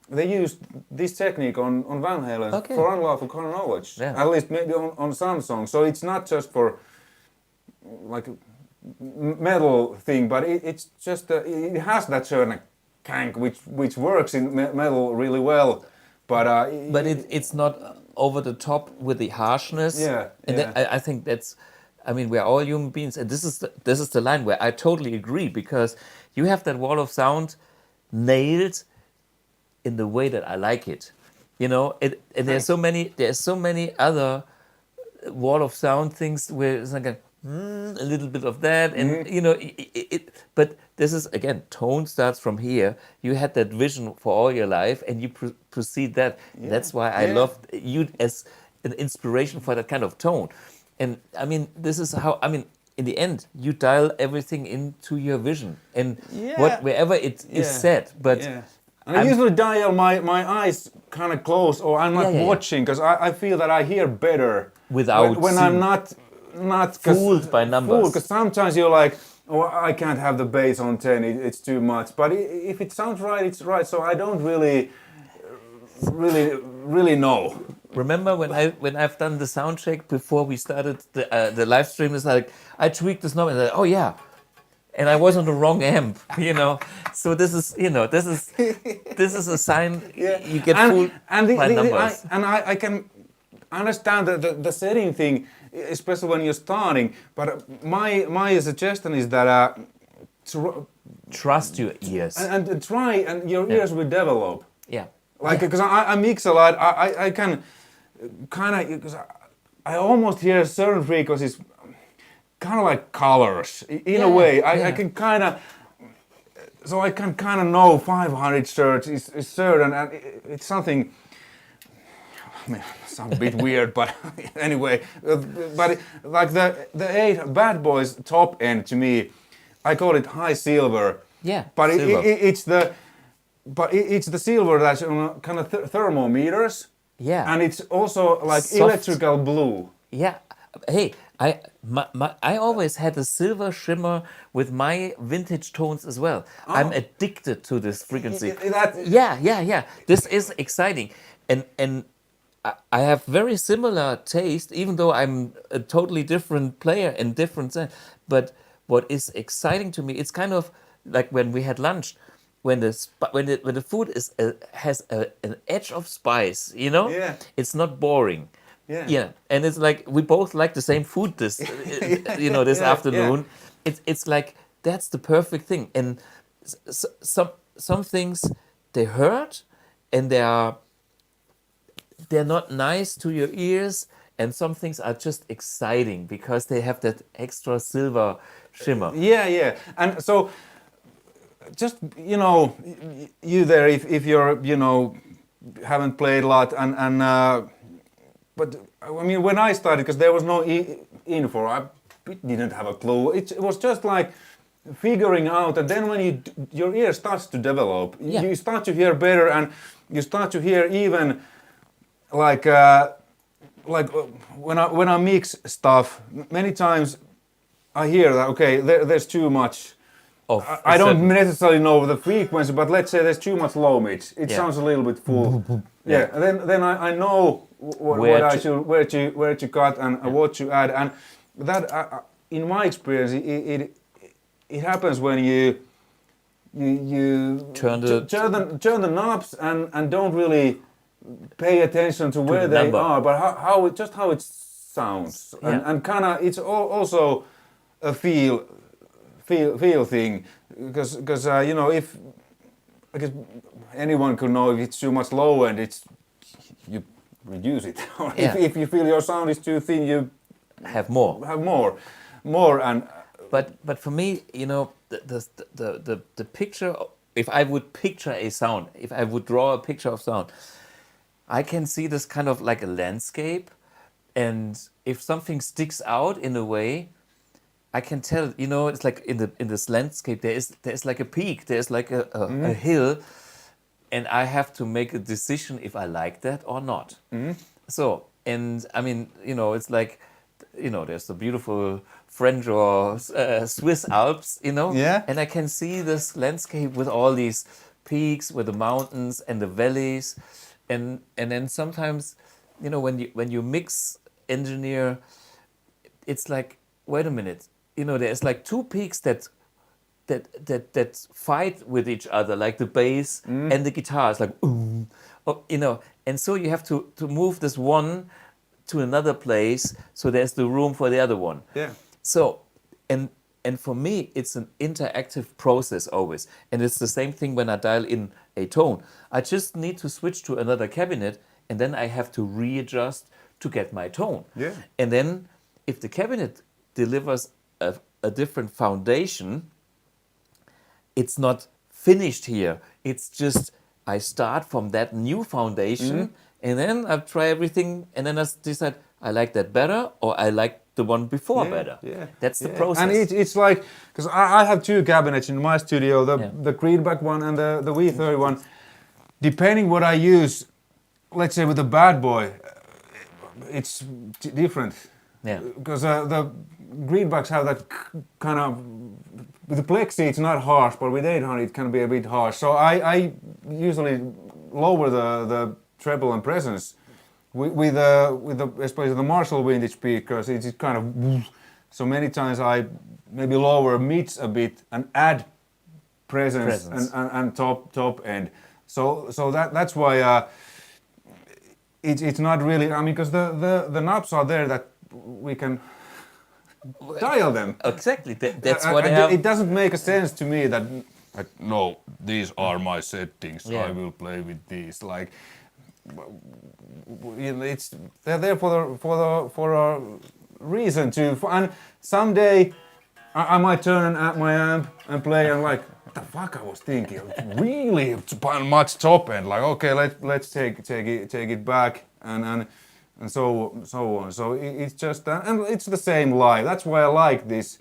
they used this technique on Van Halen Okay. for Unlawful Common Knowledge. Yeah. At least maybe on some songs. So it's not just for like metal thing, but it's just it has that certain clank which works in metal really well. But it's not over the top with the harshness. Yeah, And yeah. I think that's, I mean, we're all human beings, and this is the line where I totally agree, because you have that wall of sound nailed in the way that I like it. You know, and there's so many other wall of sound things where it's like a little bit of that, and you know, but this is again, tone starts from here. You had that vision for all your life, and you proceed that. That's why I loved you as an inspiration for that kind of tone. And I mean, this is how, I mean, in the end, you dial everything into your vision and wherever it is set. But and I usually dial my eyes kind of close, or I'm not watching, because I feel that I hear better without when I'm not fooled by numbers. Because sometimes you're like, oh, I can't have the bass on 10, it's too much. But if it sounds right, it's right. So I don't really know. Remember when I've done the sound check before we started the live stream? It's like I tweaked this knob and like, oh yeah, and I was on the wrong amp, you know. So this is a sign you get fooled by numbers. I can understand the setting thing, especially when you're starting. But my suggestion is that trust your ears and try, and your ears will develop. Yeah. Like, because I mix a lot, I can kind of, because I almost hear certain frequencies kind of like colors in a way. I can kind of, so I can kind of know 500 Hz is certain, and it's something, I mean, it sounds a bit weird, but anyway, but like the 8 Bad Boys top end, to me, I call it high silver. Yeah, but silver. it's the silver that's on kind of thermometers. Yeah. And it's also like Soft. electrical blue. Yeah. Hey, I always had a silver shimmer with my vintage tones as well. I'm addicted to this frequency. Yeah. This is exciting. And I have very similar taste, even though I'm a totally different player and different. But what is exciting to me, it's kind of like when we had lunch. When the food has an edge of spice, you know, it's not boring. Yeah, and it's like we both like the same food this afternoon. It's like that's the perfect thing. And some things they hurt, and they're not nice to your ears, and some things are just exciting because they have that extra silver shimmer. Yeah, and so. Just, you know, you there, if you're, you know, haven't played a lot, but I mean, when I started, because there was no info, I didn't have a clue. It was just like figuring out, and then when your ear starts to develop, you start to hear better, and you start to hear even like when I mix stuff, many times I hear that, okay, there's too much of I don't necessarily know the frequency, but let's say there's too much low mids. It sounds a little bit full. Yeah, and then I know where to cut and what to add, and that in my experience it happens when you turn the knobs and don't really pay attention to where they are, but how it sounds, and kind of it's also a feel thing, because you know, if I guess anyone could know if it's too much low end, you reduce it, or if you feel your sound is too thin, you have more, and but for me, you know, the picture, if I would picture a sound, if I would draw a picture of sound, I can see this kind of like a landscape, and if something sticks out in a way, I can tell, you know, it's like in this landscape there's like a peak, there's like a hill, and I have to make a decision if I like that or not. So, and I mean, you know, it's like, you know, there's the beautiful French or Swiss Alps, you know, and I can see this landscape with all these peaks, with the mountains and the valleys, and then sometimes, you know, when you mix engineer, it's like, wait a minute, you know, there's like two peaks that fight with each other, like the bass and the guitar. It's like, you know, and so you have to move this one to another place, so there's the room for the other one. Yeah. So, and for me, it's an interactive process always, and it's the same thing when I dial in a tone. I just need to switch to another cabinet, and then I have to readjust to get my tone. Yeah. And then, if the cabinet delivers a different foundation, it's not finished here. It's just I start from that new foundation, and then I try everything, and then I decide I like that better, or I like the one before better. Yeah. That's the process. And it's like, because I have two cabinets in my studio, the greenback one and the V30 one. Depending what I use, let's say with the bad boy, it's different. Yeah. Because the greenbacks have that kind of, with the plexi it's not harsh, but with 800 it can be a bit harsh. So I usually lower the treble and presence with especially the Marshall vintage speakers. It's kind of, so many times I maybe lower mids a bit and add presence. And top end. So that's why it's not really, I mean, because the knobs are there that we can dial them. Exactly. That's what I have. It doesn't make a sense to me that, like, no, these are my settings. I will play with these. Like, you know, they're there for a reason to. And someday I might turn my amp and play and like, what the fuck I was thinking? Really much top end. Like, okay, let's take it back and so on. So it's just and it's the same live. That's why I like this.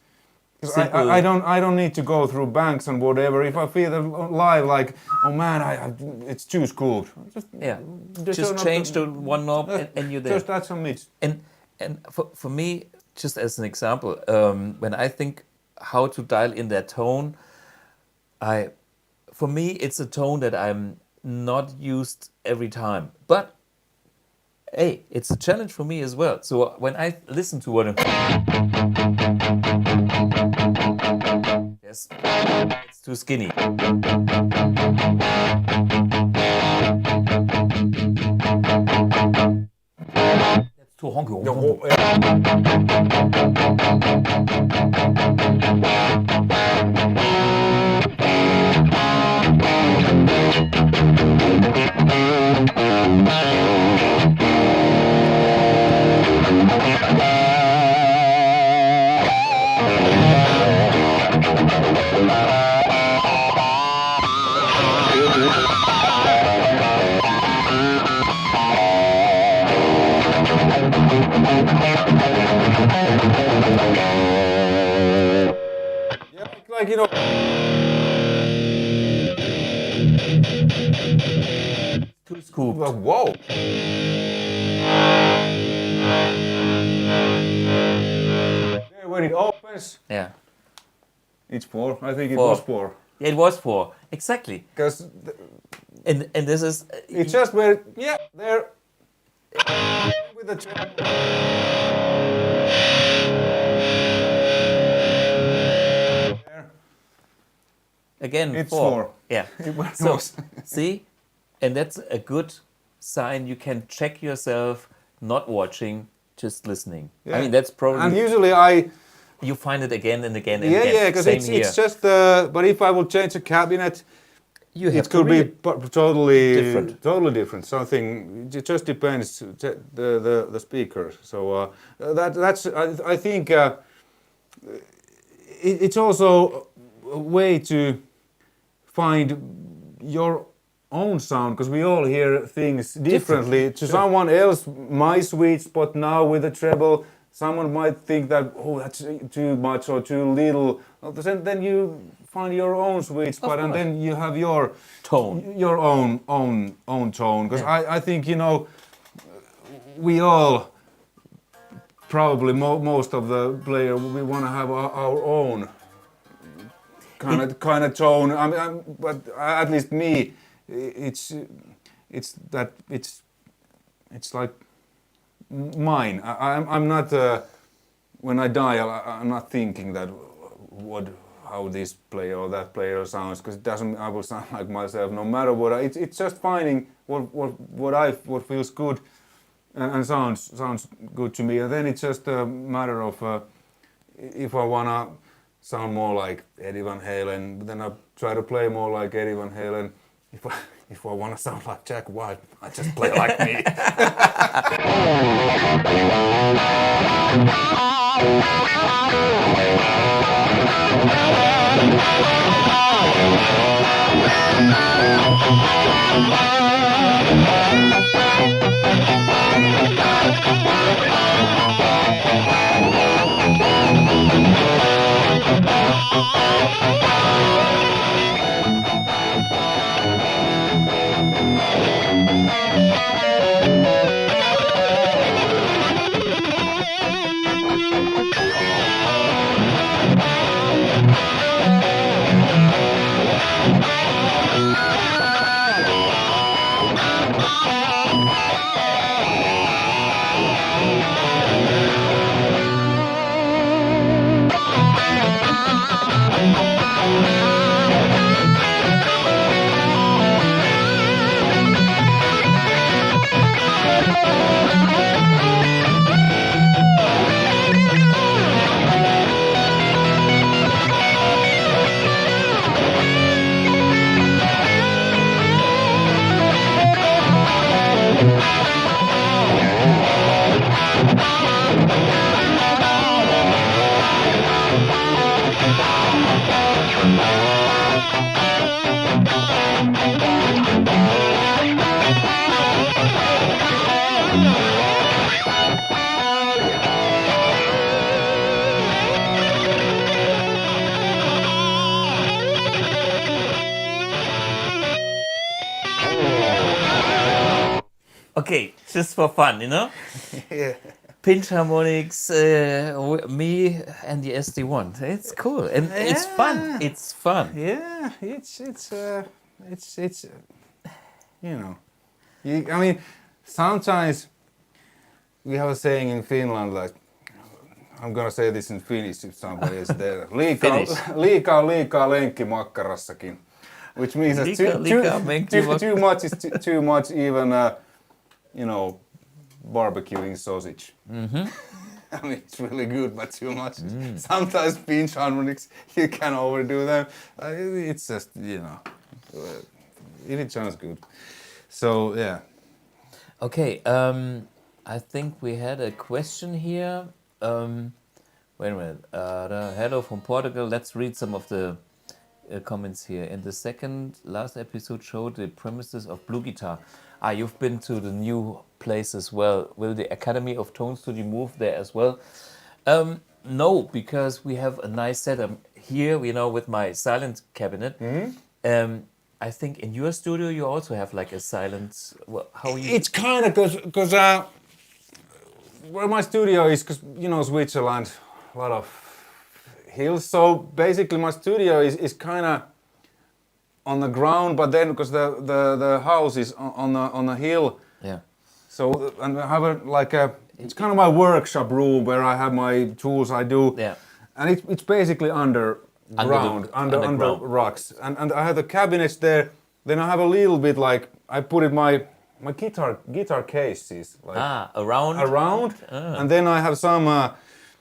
I don't need to go through banks and whatever. If I feel the live like, oh man, it's too scooped. Just change to one knob and you're there. Just add some mids. And for me, just as an example, when I think how to dial in that tone, for me it's a tone that I'm not used every time. But hey, it's a challenge for me as well. So when I listen to what yes, it's too skinny. That's too honky. Like, you know, Too scooped. whoa. When it opens, Yeah. It's 4. I think it 4. was 4. It was 4, exactly. Because And this is it's just where, yeah, there. With the again It's 4. 4. Yeah. It So was. see, and that's a good sign. You can check yourself not watching, just listening. I Yeah. mean, that's probably And usually you find it again and again and yeah, again. yeah, because Same it's just. But if I would change a cabinet, you have it could be totally Different. Totally different. Something. It just depends the speakers. So that's. I think it's also a way to find your own sound, because we all hear things differently. To someone else, my sweet spot now with the treble, someone might think that, oh, that's too much or too little. Then you find your own sweet spot, and then you have your Tone. your own tone. Because I think, you know, we all probably most of the player, we want to have our own kind of tone. I mean, but at least me, it's like mine. I'm not when I die, I'm not thinking that how this player or that player sounds, because it doesn't. I will sound like myself no matter what. It's just finding what feels good and sounds good to me, and then it's just a matter of if I wanna sound more like Eddie Van Halen, then I try to play more like Eddie Van Halen. If I want to sound like Jack White, I just play like me. Okay, just for fun, you know? Yeah. Pinch harmonics, me and the SD1. It's cool and it's fun. It's fun. Yeah, it's you know, I mean, sometimes we have a saying in Finland, like, I'm gonna say this in Finnish if somebody is there. Liikaa lenkki makkarassakin, which means that too much is too much, even you know, barbecuing sausage. Mm-hmm. I mean, it's really good, but too much. Sometimes pinch harmonics, you can overdo them. It's just, you know, it sounds good. So, yeah. Okay, I think we had a question here. Wait a minute. Hello from Portugal. Let's read some of the comments here. In the last episode showed the premises of BluGuitar. You've been to the new place as well. Will the Academy of Tone Studio move there as well? No, because we have a nice setup here, you know, with my silent cabinet. Mm-hmm. I think in your studio you also have like a silent. How you? It's kind of because where my studio is, because you know Switzerland, a lot of hills. So basically, my studio is kind of on the ground, but then because the house is on a hill. Yeah. So and I have it's kind of my workshop room where I have my tools. I do. Yeah. And it's basically underground, under rocks, and I have the cabinets there. Then I have a little bit like I put it my guitar cases like around, and then I have some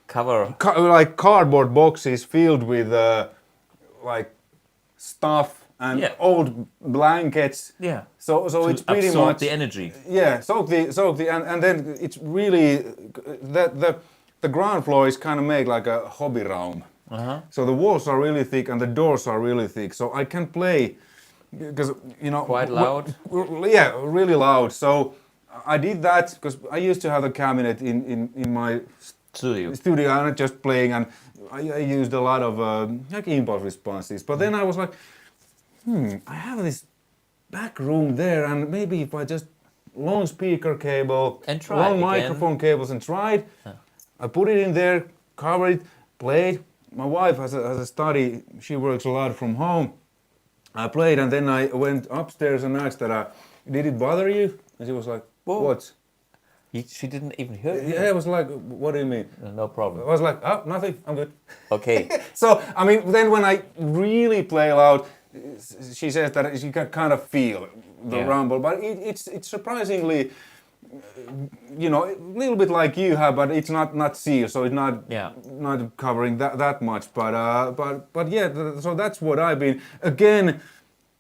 cover like cardboard boxes filled with like stuff and old blankets. Yeah. So it's pretty absorb much the energy. Yeah, soak the and then it's really the ground floor is kind of made like a hobby room. So the walls are really thick and the doors are really thick. So I can play because Quite loud. Yeah, really loud. So I did that because I used to have a cabinet in my studio and just playing, and I used a lot of like impulse responses. But then I was like, I have this back room there, and maybe if I just long speaker cable, and long microphone cables, and tried, I put it in there, covered it, played. My wife has a study. She works a lot from home. I played, and then I went upstairs and asked her, "Did it bother you?" And she was like, Whoa. "What?" She didn't even hear you. Yeah, I was like, "What do you mean?" No problem. I was like, "Oh, nothing. I'm good." Okay. So I mean, then when I really play loud, she says that she can kind of feel the rumble, but it's surprisingly, a little bit like you have, but it's not sealed, so it's not covering that much. But yeah, so that's what I've been. Again,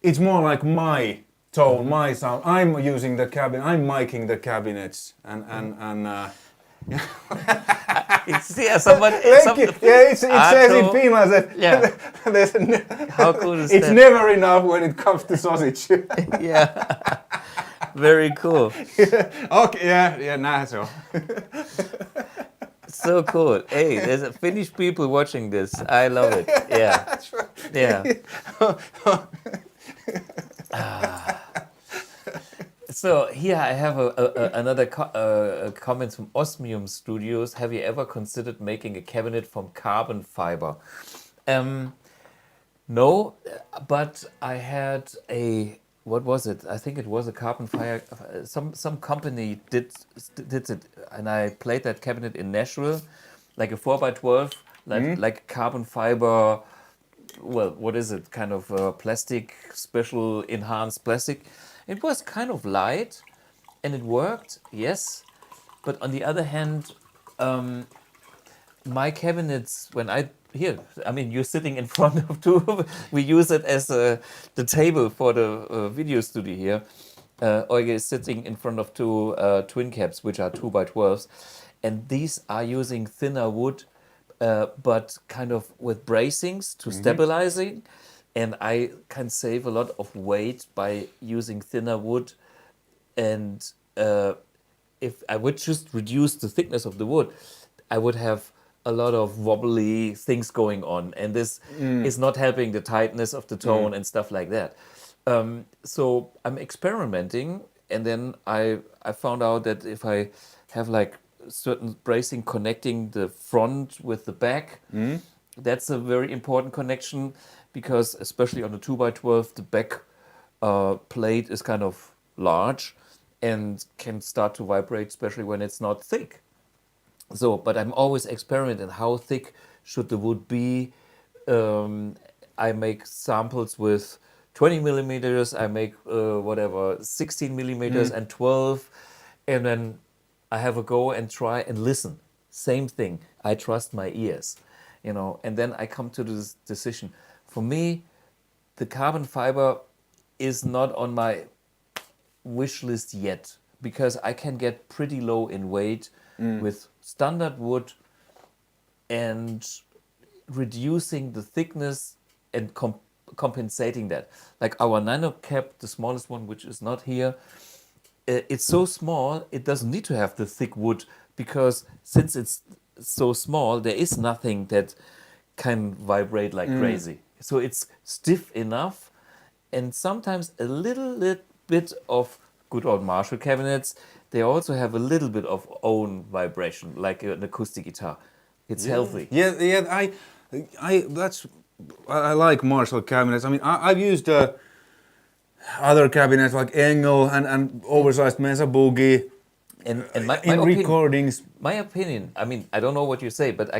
it's more like my tone, my sound. I'm using the cabinet. I'm miking the cabinets, and. Someone. Thank you. Yeah, it says in Finland that How cool is it's that? never enough when it comes to sausage. Yeah. Very cool. Okay, yeah, nice. So cool. Hey, there's Finnish people watching this. I love it. Yeah. Yeah. So here I have another comment from Osmium Studios. Have you ever considered making a cabinet from carbon fiber? No, but I had what was it? I think it was a carbon fiber. Some company did it, and I played that cabinet in Nashville, like a 4x12, like carbon fiber. Well, what is it? Kind of plastic, special enhanced plastic. It was kind of light, and it worked, yes. But on the other hand, my cabinets, you're sitting in front of two. We use it as the table for the video studio here. Euge is sitting in front of two twin cabs, which are 2x12s, and these are using thinner wood, but kind of with bracings to stabilizing. And I can save a lot of weight by using thinner wood. And if I would just reduce the thickness of the wood, I would have a lot of wobbly things going on. And this is not helping the tightness of the tone and stuff like that. So I'm experimenting. And then I found out that if I have like certain bracing connecting the front with the back, that's a very important connection. Because especially on the 2x12, the back plate is kind of large and can start to vibrate, especially when it's not thick. So, but I'm always experimenting how thick should the wood be. I make samples with 20 millimeters. I make 16 millimeters and 12, and then I have a go and try and listen. Same thing. I trust my ears, and then I come to this decision. For me, the carbon fiber is not on my wish list yet because I can get pretty low in weight with standard wood and reducing the thickness and compensating that. Like our nano cap, the smallest one, which is not here, it's so small, it doesn't need to have the thick wood because since it's so small, there is nothing that can vibrate like crazy. So it's stiff enough, and sometimes a little bit of good old Marshall cabinets, they also have a little bit of own vibration, like an acoustic guitar. It's healthy. Yeah. I like Marshall cabinets. I mean, I've used other cabinets like Engel and oversized Mesa Boogie And in recordings. my opinion, I mean, I don't know what you say, but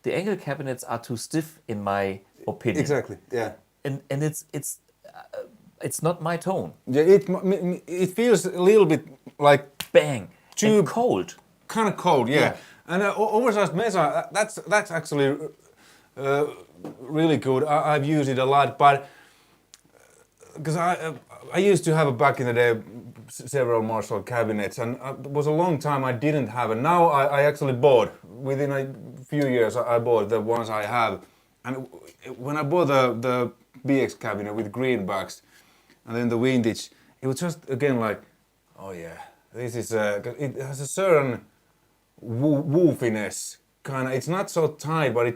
the Engel cabinets are too stiff in my opinion. Exactly. Yeah. And it's not my tone. Yeah. It feels a little bit like Bang. Too And cold. kind of cold. Yeah. Yeah. And oversized Mesa, that's actually really good. I've used it a lot, but because I used to have back in the day several Marshall cabinets, and it was a long time I didn't have it. Now I actually bought, within a few years I bought the ones I have. And when I bought the BX cabinet with greenbacks and then the vintage, it was just again like, oh yeah, this is it has a certain woofiness kind of. It's not so tight, but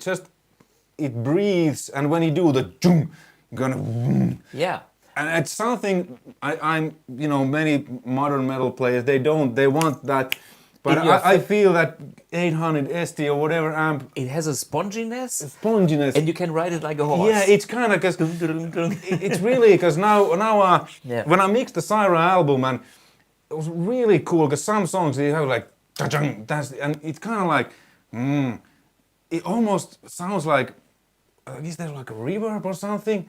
it breathes, and when you do the doom, gonna. Yeah. And it's something I'm, many modern metal players, they want that. But I feel that 800 ST or whatever amp. It has a sponginess. Sponginess. And you can ride it like a horse. Yeah, it's kind of, because it's really, because now Yeah. when I mixed the CYHRA album, and it was really cool, because some songs they have like, and it's kind of like, it almost sounds like, is there like a reverb or something?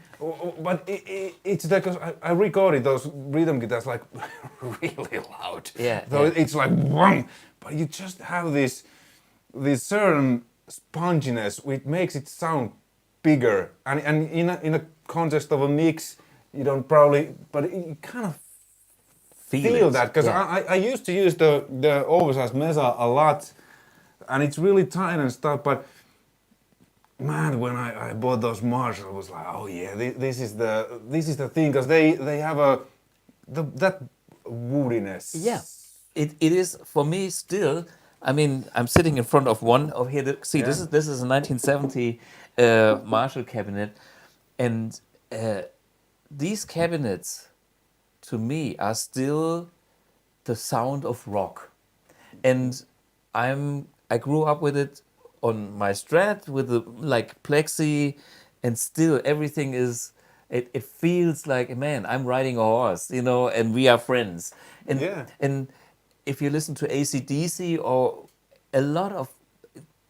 But it's because I recorded those rhythm guitars like really loud. Yeah. So it's like whong, but you just have this certain sponginess which makes it sound bigger. And in a context of a mix, you don't probably, but you kind of feel that, because I used to use the oversized Mesa a lot, and it's really tight and stuff, but man, when I bought those Marshall, I was like, oh yeah, this is the thing, because they have that woodiness. Yeah, it is for me still. I mean, I'm sitting in front of one of here. See, this is a 1970 Marshall cabinet, and these cabinets, to me, are still the sound of rock, and I grew up with it on my Strat with the like plexi, and still everything is. It feels like, man, I'm riding a horse, and we are friends. And if you listen to AC/DC or a lot of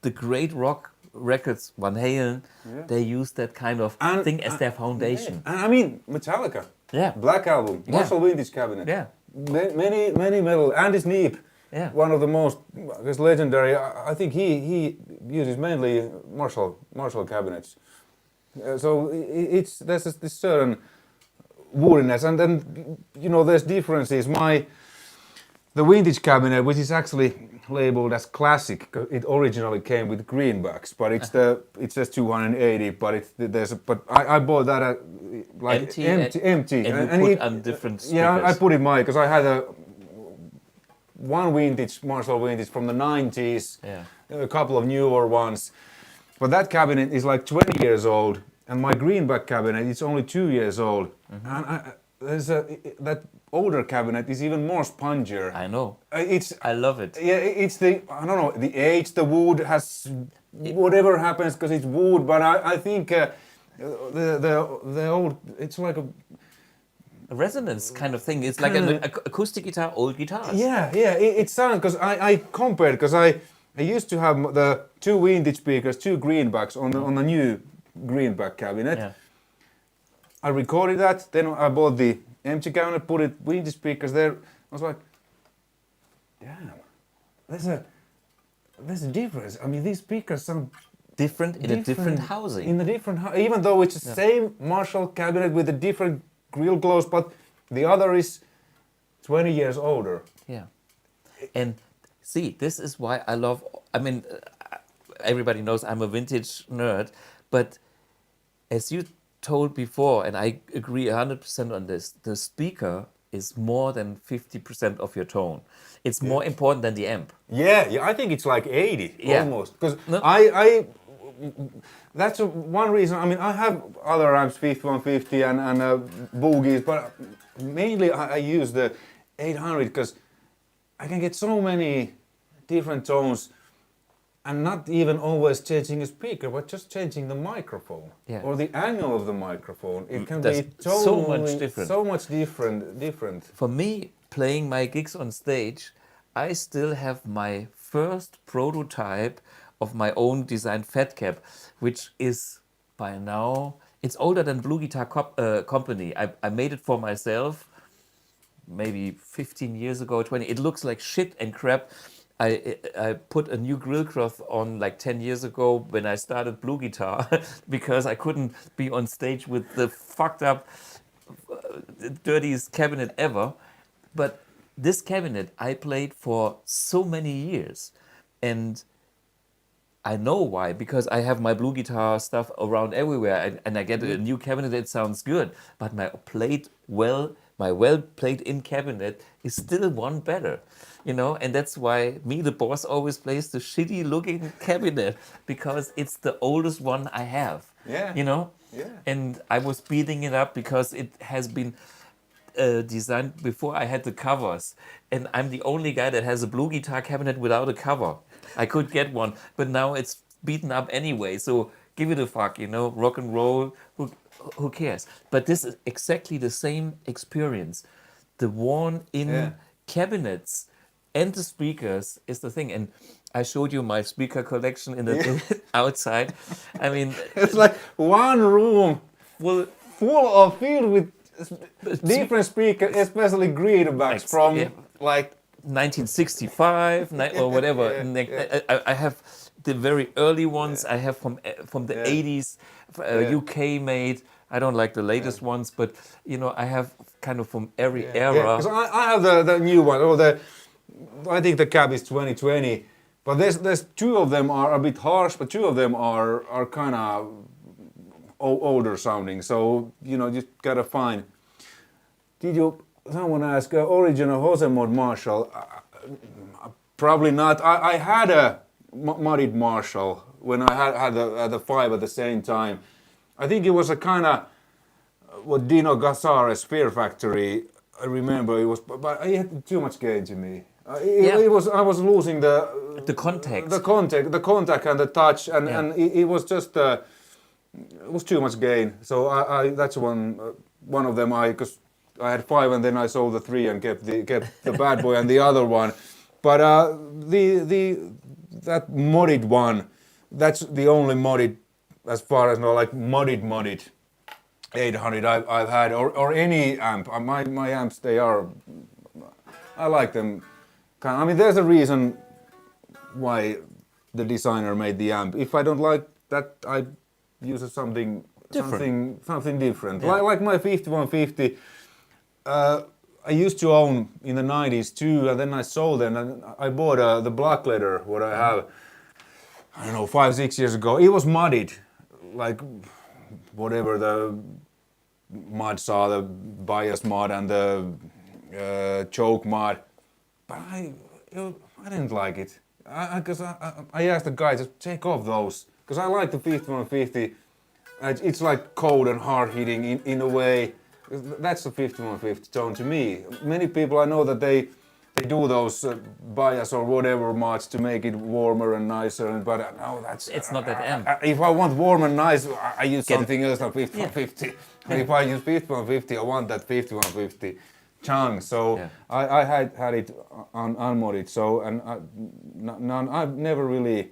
the great rock records, Van Halen, they use that kind of thing as their foundation. And I mean, Metallica. Yeah. Black Album. Marshall Vintage Cabinet. Yeah. Many metal. Andy Sneap. Yeah. One of the most legendary. I think he uses mainly Marshall cabinets. So there's this certain woodiness, and then there's differences. The vintage cabinet, which is actually labeled as classic, it originally came with greenbacks, but it says 280, but I bought that at like empty, and you put on different speakers. Yeah, I put it mine because I had one vintage Marshall vintage from the 90s, a couple of newer ones. But that cabinet is like 20 years old, and my greenback cabinet is only 2 years old. And that older cabinet is even more spongier. I know. I love it. Yeah, it's the age, the wood has whatever happens because it's wood. But I think the old, it's like a resonance kind of thing. It's like an acoustic guitar, old guitars. Yeah, it sounds, because I compared, because I used to have the two vintage speakers, two greenbacks on the new greenback cabinet. Yeah. I recorded that, then I bought the empty cabinet, put it vintage speakers there. I was like, damn, there's a difference. I mean, these speakers sound different in a different housing. In a different even though it's the same Marshall cabinet with a different grill glows, but the other is 20 years older. Yeah. And see, this is why I love, everybody knows I'm a vintage nerd, but as you told before, and I agree 100% on this, the speaker is more than 50% of your tone. It's more important than the amp. Yeah, I think it's like 80 almost. Because that's one reason. I mean, I have other amps, 5150 and boogies, but mainly I use the 800 because I can get so many different tones And not even always changing a speaker, but just changing the microphone Yeah. or the angle of the microphone. It can That's be so totally much different. so much different. For me, playing my gigs on stage, I still have my first prototype of my own designed fat cap, which is by now, it's older than BluGuitar company. I made it for myself maybe 15 years ago, 20. It looks like shit and crap. I put a new grill cloth on like 10 years ago when I started BluGuitar because I couldn't be on stage with the fucked up, dirtiest cabinet ever. But this cabinet I played for so many years, and I know why, because I have my BluGuitar stuff around everywhere, and I get a new cabinet that sounds good, but my well played in cabinet is still one better, you know, and that's why me, the boss, always plays the shitty looking cabinet because it's the oldest one I have, Yeah. you know, Yeah. and I was beating it up because it has been designed before I had the covers, and I'm the only guy that has a BluGuitar cabinet without a cover. I could get one, but now it's beaten up anyway, so give it a fuck, you know, rock and roll, who cares? But this is exactly the same experience. The worn-in cabinets and the speakers is the thing, and I showed you my speaker collection in the outside. I mean, It's like one room well, filled with different speakers, especially greenbacks from like 1965 or whatever. I have the very early ones. I have from the 80s, UK made. I don't like the latest ones, but you know, I have kind of from every era. Because I have the new one. I think the cab is 2020, but there's two of them are a bit harsh, but two of them are kind of older sounding. So you know, you gotta find. Someone asked original Jose mod Marshall? Probably not. I had a modded Marshall when I had the 5 at the same time. I think it was a kind of what Dino Gazzara's Fear Factory. I remember it was, but it had too much gain to me. It was I was losing the contact, the contact and the touch, and it was just it was too much gain. So I that's one of them because I had 5 and then I sold the 3 and kept the bad boy and the other one. But that modded one, that's the only modded, as far as I know, like modded 800 I've had, or any amp. My amps, I like them. I mean, there's a reason why the designer made the amp. If I don't like that, I use something different. Yeah. Like my 5150. I used to own in the 90s too, and then I sold them, and I bought the black leather, what I have, I don't know, 5-6 years ago. It was modded, like whatever the mods are, the bias mod and the choke mod, but I didn't like it. Because I asked the guy to take off those, because I like the 5150. It's like cold and hard hitting in a way. That's the 5150 tone to me. Many people I know that they do those bias or whatever mods to make it warmer and nicer, but no, it's not that amp. If I want warm and nice, I use something else than 5150. And if I use 5150, I want that 5150 chunk. So I had it unmodded. So and I've never really.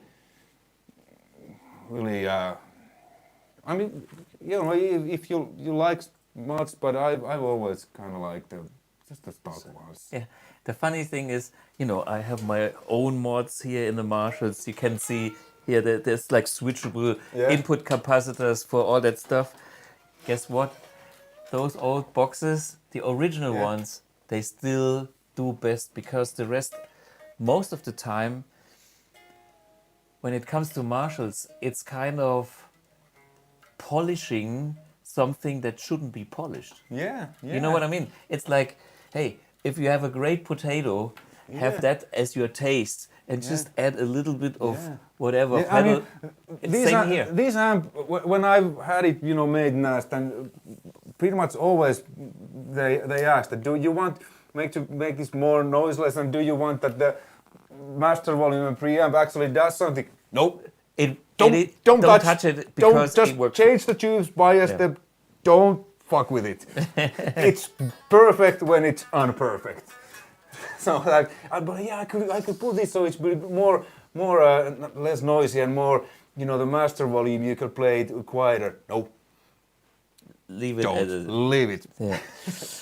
I mean, you know, if you like mods, but I've always kind of liked just the stock ones. Yeah, the funny thing is, you know, I have my own mods here in the Marshalls. You can see here that there's like switchable input capacitors for all that stuff. Guess what? Those old boxes, the original ones, they still do best, because the rest, most of the time, when it comes to Marshalls, it's kind of polishing something that shouldn't be polished. Yeah. You know what I mean? It's like, hey, if you have a great potato, have that as your taste, and just add a little bit of whatever. I mean, same here. This amp, when I've had it, you know, made nast, and pretty much always they asked, do you want to make this more noiseless, and do you want that the master volume and preamp actually does something? Nope. Don't touch it because don't just it works. change the tubes by a step. Don't fuck with it. It's perfect when it's unperfect. So like, but yeah, I could put this so it's more less noisy and more, you know, the master volume. You could play it quieter. Nope. Leave it. Don't leave it. Yeah.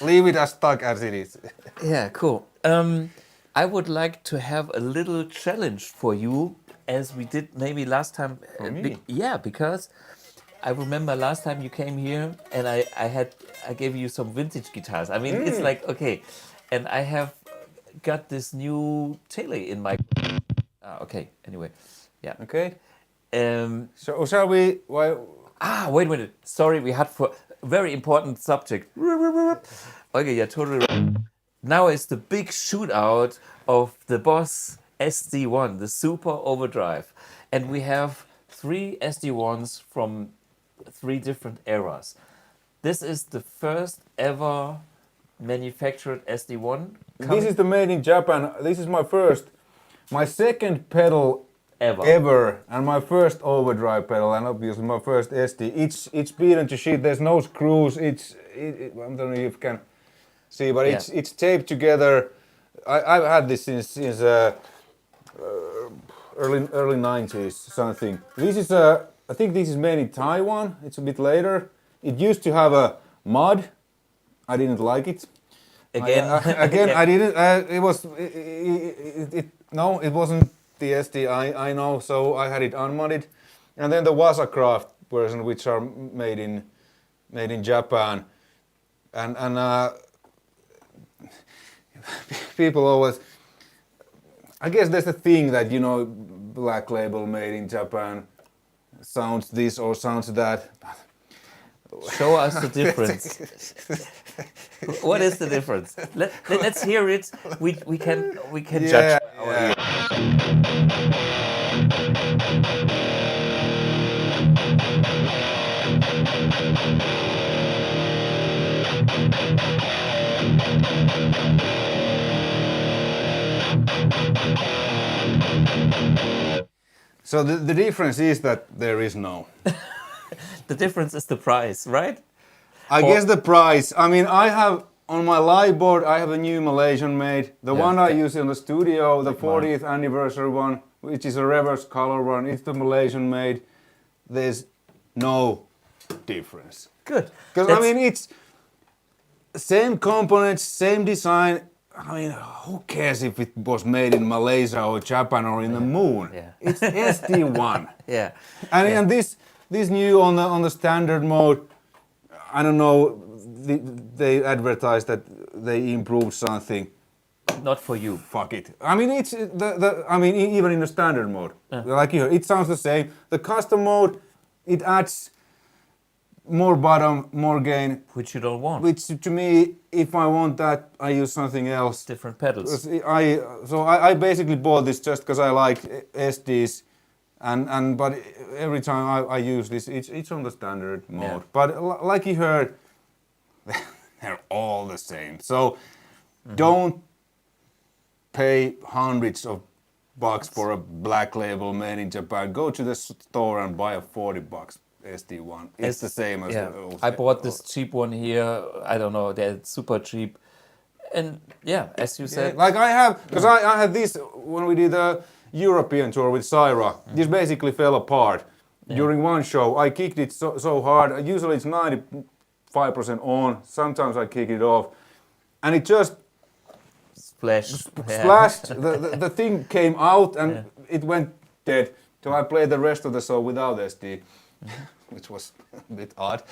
Leave it as stuck as it is. Yeah, cool. I would like to have a little challenge for you, as we did maybe last time. For me? Yeah, because I remember last time you came here and I gave you some vintage guitars. I mean, it's like, okay, and I have got this new Tele in my. Okay. Anyway, yeah. Okay. So shall we? Why? wait a minute. Sorry, we had for very important subject. Okay, yeah, totally right. Now is the big shootout of the Boss SD1, the Super Overdrive. And we have 3 SD1s from 3 different eras. This is the first ever manufactured SD1. This is the made in Japan. This is my second pedal ever, and my first overdrive pedal, and obviously my first SD. It's beaten to shit. There's no screws. I don't know if you can see, but it's taped together. I've had this since early 90s something. This is I think this is made in Taiwan. It's a bit later. It used to have a mud. I didn't like it. Again, I didn't. It wasn't the SD I know, so I had it unmodded. And then the Wasakraft version, which are made in Japan, and people always. I guess there's a thing that, you know, black label made in Japan sounds this or sounds that. show us the difference. What is the difference? Let's hear it. We can judge. So the difference is that there is no. The difference is the price, right? I guess the price. I mean, I have on my live board, I have a new Malaysian made. The one I use in the studio, the 40th anniversary one, which is a reverse color one, it's the Malaysian made. There's no difference. Good. Because I mean, it's same components, same design. I mean, who cares if it was made in Malaysia or Japan or in the moon? Yeah. It's SD1. Yeah. And this new on the standard mode, I don't know. They advertised that they improved something. Not for you. Fuck it. I mean, it's I mean, even in the standard mode, like you heard, it sounds the same. The custom mode, it adds more bottom, more gain. Which you don't want. Which to me, if I want that, I use something else. Different pedals. I basically bought this just because I like SDs, but every time I use this, it's on the standard mode. Yeah. But like you heard, they're all the same. So don't pay hundreds of bucks for a black label made in Japan. Go to the store and buy a $40 SD1. It's the same as the old. I bought this cheap one here. I don't know, they're super cheap. And yeah, as you said. Like I have, because I had this when we did a European tour with CYHRA. This basically fell apart. During one show, I kicked it so hard. Usually it's 95% on. Sometimes I kick it off. And it just splashed. The thing came out and it went dead. So I played the rest of the show without SD, which was a bit odd.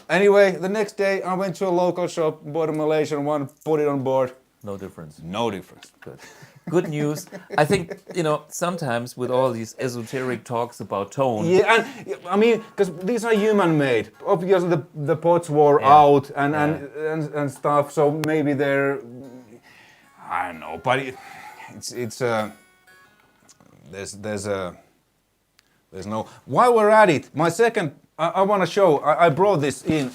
Anyway, the next day I went to a local shop, bought a Malaysian one, put it on board. No difference. No difference. Good. Good news. I think, sometimes with all these esoteric talks about tone. Yeah, and I mean, because these are human-made. Obviously, the pots wore out and stuff. So maybe they're, I don't know, but there's no. While we're at it, my second, I want to show. I brought this in.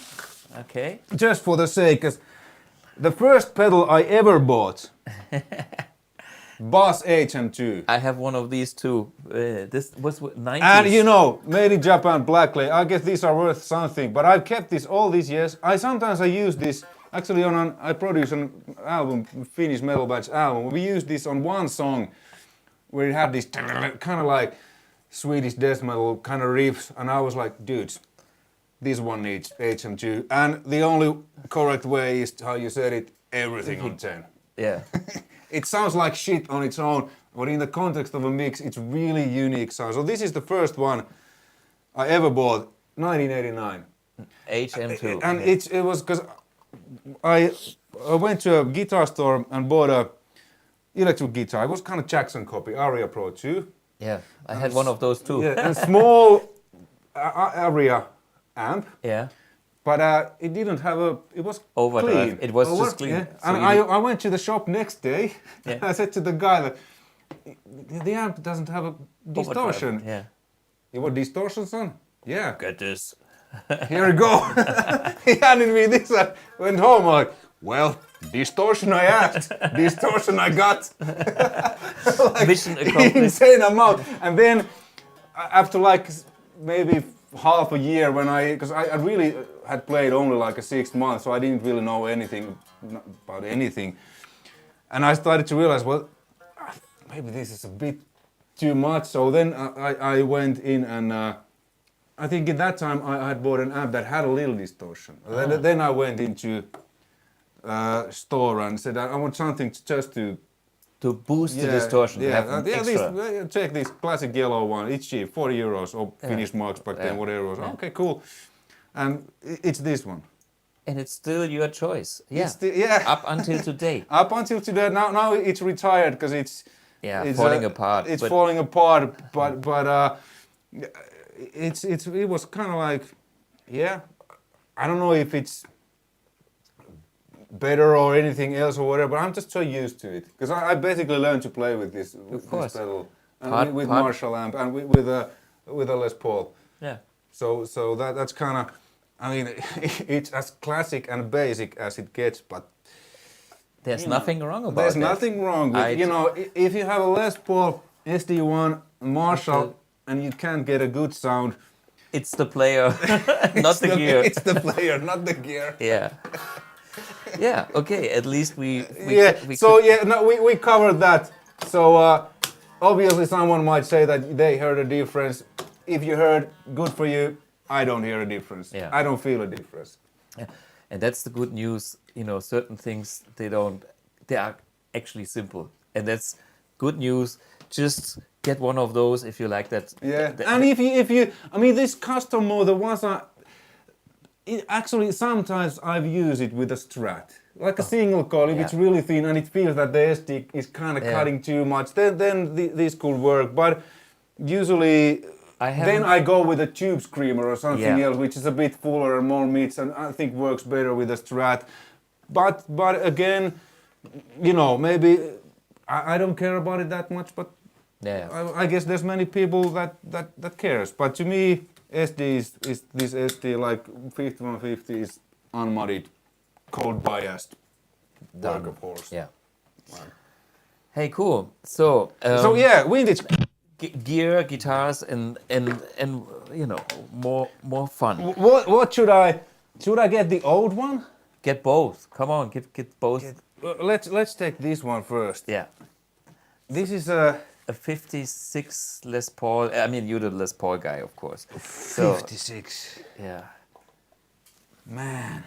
Okay. Just for the sake, because the first pedal I ever bought. Boss HM2. I have one of these too. This was 90s. And you know, made in Japan, blackclay. I guess these are worth something, but I've kept this all these years. Sometimes I use this, actually I produce an album, Finnish metal band's album. We used this on one song where it had this kind of like Swedish death metal kind of riffs, and I was like, dudes, this one needs HM2. And the only correct way is how you said it, everything on 10. Yeah. It sounds like shit on its own, but in the context of a mix, it's really unique sound. So this is the first one I ever bought, 1989. HM2. And it was because I went to a guitar store and bought a electric guitar. It was kind of Jackson copy, Aria Pro 2. Yeah, I had one of those too. Yeah, and small Aria amp. Yeah. But it didn't have it was Overdrive. clean. It was just clean. Yeah. So And I went to the shop next day. Yeah. I said to the guy that the amp doesn't have a distortion. Overdrive, yeah. You want distortion, son? Yeah. Get this. Here you go. He handed me this. I went home. I'm like, well, distortion I asked, distortion I got. Like, Mission accomplished. insane amount. And then after like maybe half a year, because I really had played only like a 6 months, so I didn't really know anything about anything. And I started to realize, well, maybe this is a bit too much. So then I went in and I think at that time I had bought an amp that had a little distortion. Then I went into store and said I want something just to boost the distortion. Yeah, Have extra. take this classic yellow one. It's cheap, 40 euros or Finnish marks back then, whatever it was. Okay, cool. And it's this one. And it's still your choice. Yeah. Up until today. Up until today. Now it's retired because it's falling apart. It's falling apart, but it was kind of like, I don't know if it's better or anything else or whatever, but I'm just so used to it because I basically learned to play with this pedal with Marshall amp and with a Les Paul. Yeah. So that's kind of, I mean, it's as classic and basic as it gets, but there's nothing wrong about there's that. nothing wrong with if you have a Les Paul SD1 Marshall and you can't get a good sound. It's the player, not the gear. It's the player, not the gear. Yeah. Yeah. Okay. At least we covered that. So obviously someone might say that they heard a difference. If you heard, good for you. I don't hear a difference. Yeah. I don't feel a difference. Yeah. And that's the good news. You know, certain things they are actually simple, and that's good news. Just get one of those if you like that. Yeah. And if you, I mean, this custom mode, the ones actually sometimes I've used it with a Strat, like a single coil. If it's really thin and it feels that the SD is kind of cutting too much, then this could work. But usually, then I go with a tube screamer or something else, which is a bit fuller and more mids, and I think works better with a Strat. But again, you know, maybe I don't care about it that much, but I guess there's many people that cares. But to me, SD is this SD, like 5150 is unmuddied, cold biased work of horse. Yeah. Wow. Hey, cool. So vintage gear, guitars, and you know, more fun. What should I get? The old one? Get both. Come on, get both. Let's take this one first. Yeah. This is a 56 Les Paul. I mean, you're the Les Paul guy, of course. 56. Yeah. Man.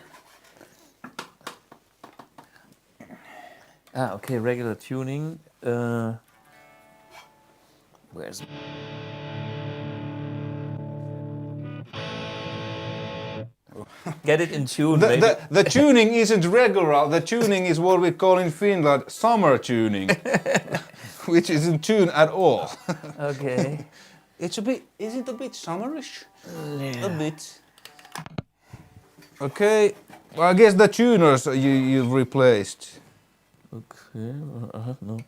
Okay, regular tuning. Where's... Get it in tune. The tuning isn't regular. The tuning is what we call in Finland summer tuning, which isn't tune at all. Okay. It's a bit. Is it a bit summerish? Yeah. A bit. Okay. Well, I guess the tuners you've replaced. Okay. No.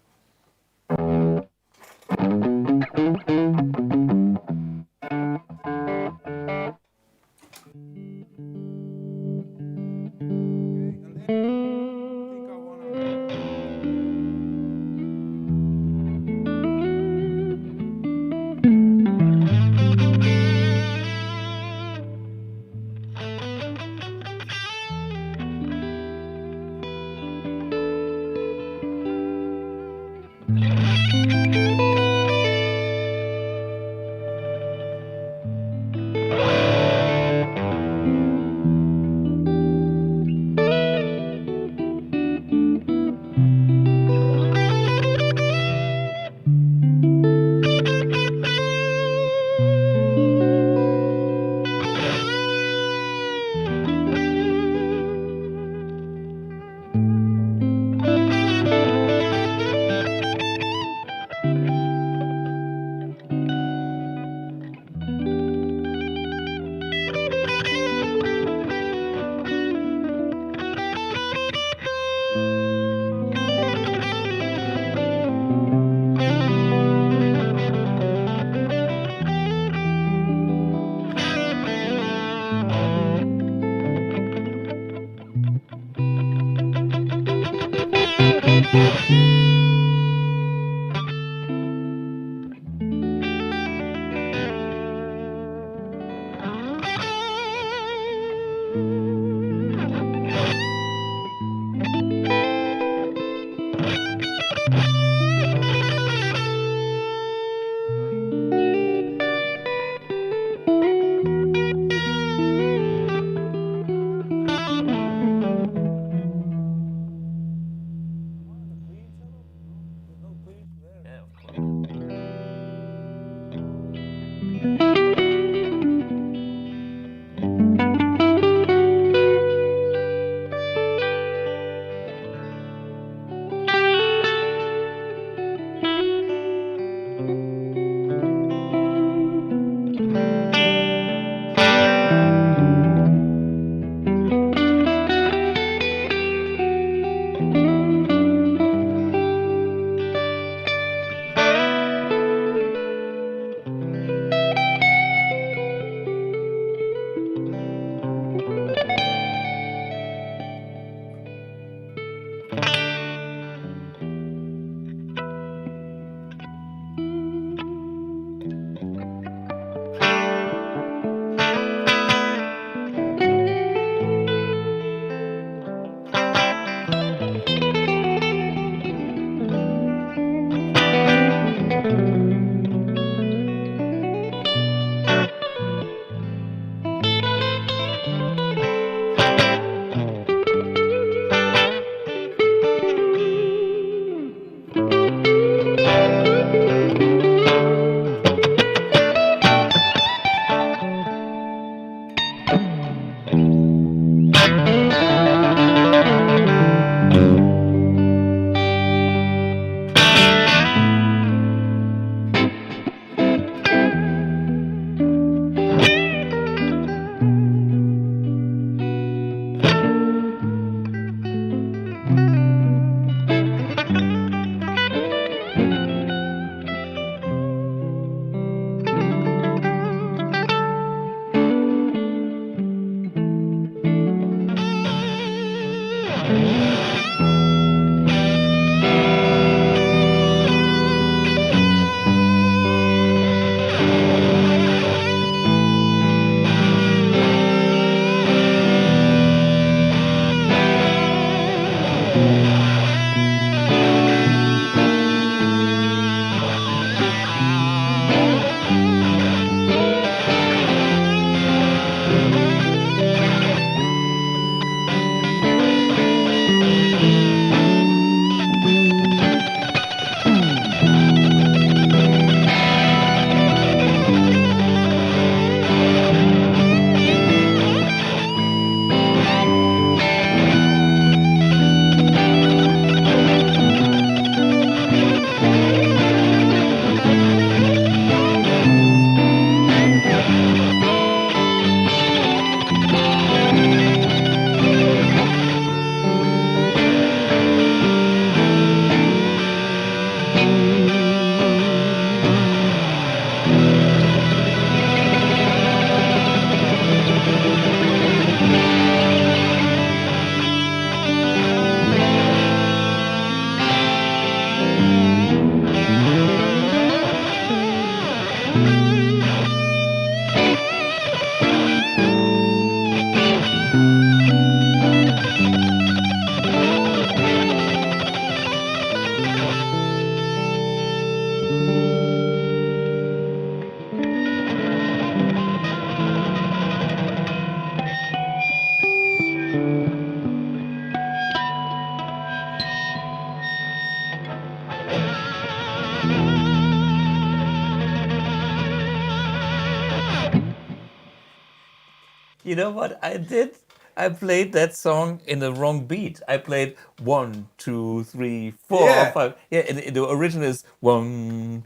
You know what I did? I played that song in the wrong beat. I played 1, 2, 3, 4, Yeah. 5. Yeah, and the original is 1.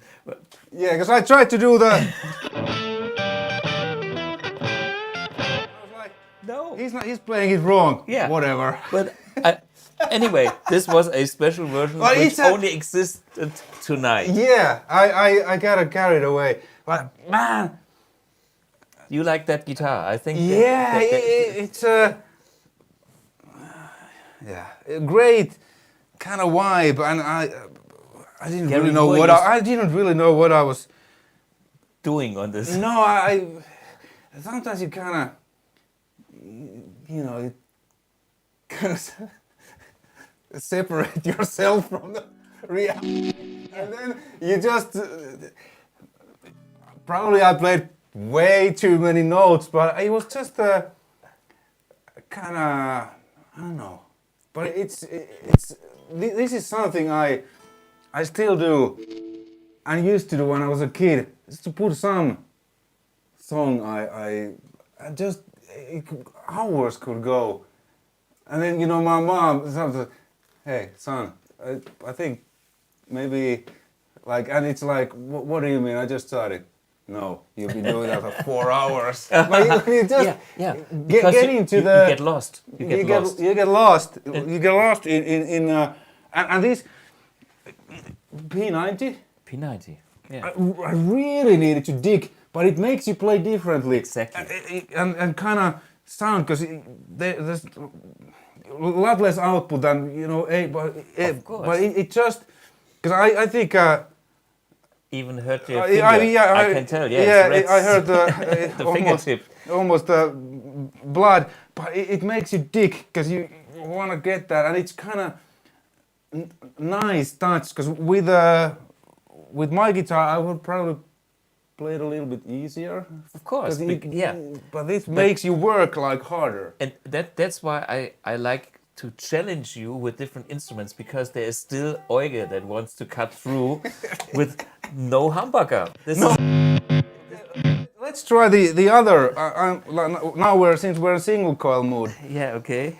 Yeah, because I tried to do the. I was like, No. he's playing it wrong. Yeah. Whatever. But anyway, this was a special version Well, which it's a- only existed tonight. Yeah, I got carried away. But man, You like that guitar? I think. yeah, it's a a great kind of vibe, and I didn't Gary, really know what what you I didn't really know what I was. doing on this. No, I sometimes you kind of, you know, you kind of separate yourself from the reality, and then you just probably I played way too many notes, but it was just a kind of, I don't know, but it's this is something I still do and used to do when I was a kid, just to put some song I just hours could go, and then you know my mom sometimes, hey son, I think maybe like, and it's like what do you mean? I just started. No, you've been doing that for 4 hours. But you just Because get into you the. get lost. You get lost. You get lost. You get lost in and this P90. P90. Yeah. I really needed to dig, but it makes you play differently. Exactly. And kind of sound, because there's a lot less output than, you know, Of course. but it just, because I think. Even hurt your finger. I can tell. Yeah, it's I heard the fingertip. almost blood, but it makes you dig because you want to get that, and it's kind of nice touch. Because with my guitar, I would probably play it a little bit easier. Of course. 'Cause but this makes you work like harder. And that's why I like to challenge you with different instruments, because there is still Euge that wants to cut through with no humbucker. Let's try the other. Now since we're in single coil mode. Yeah, okay.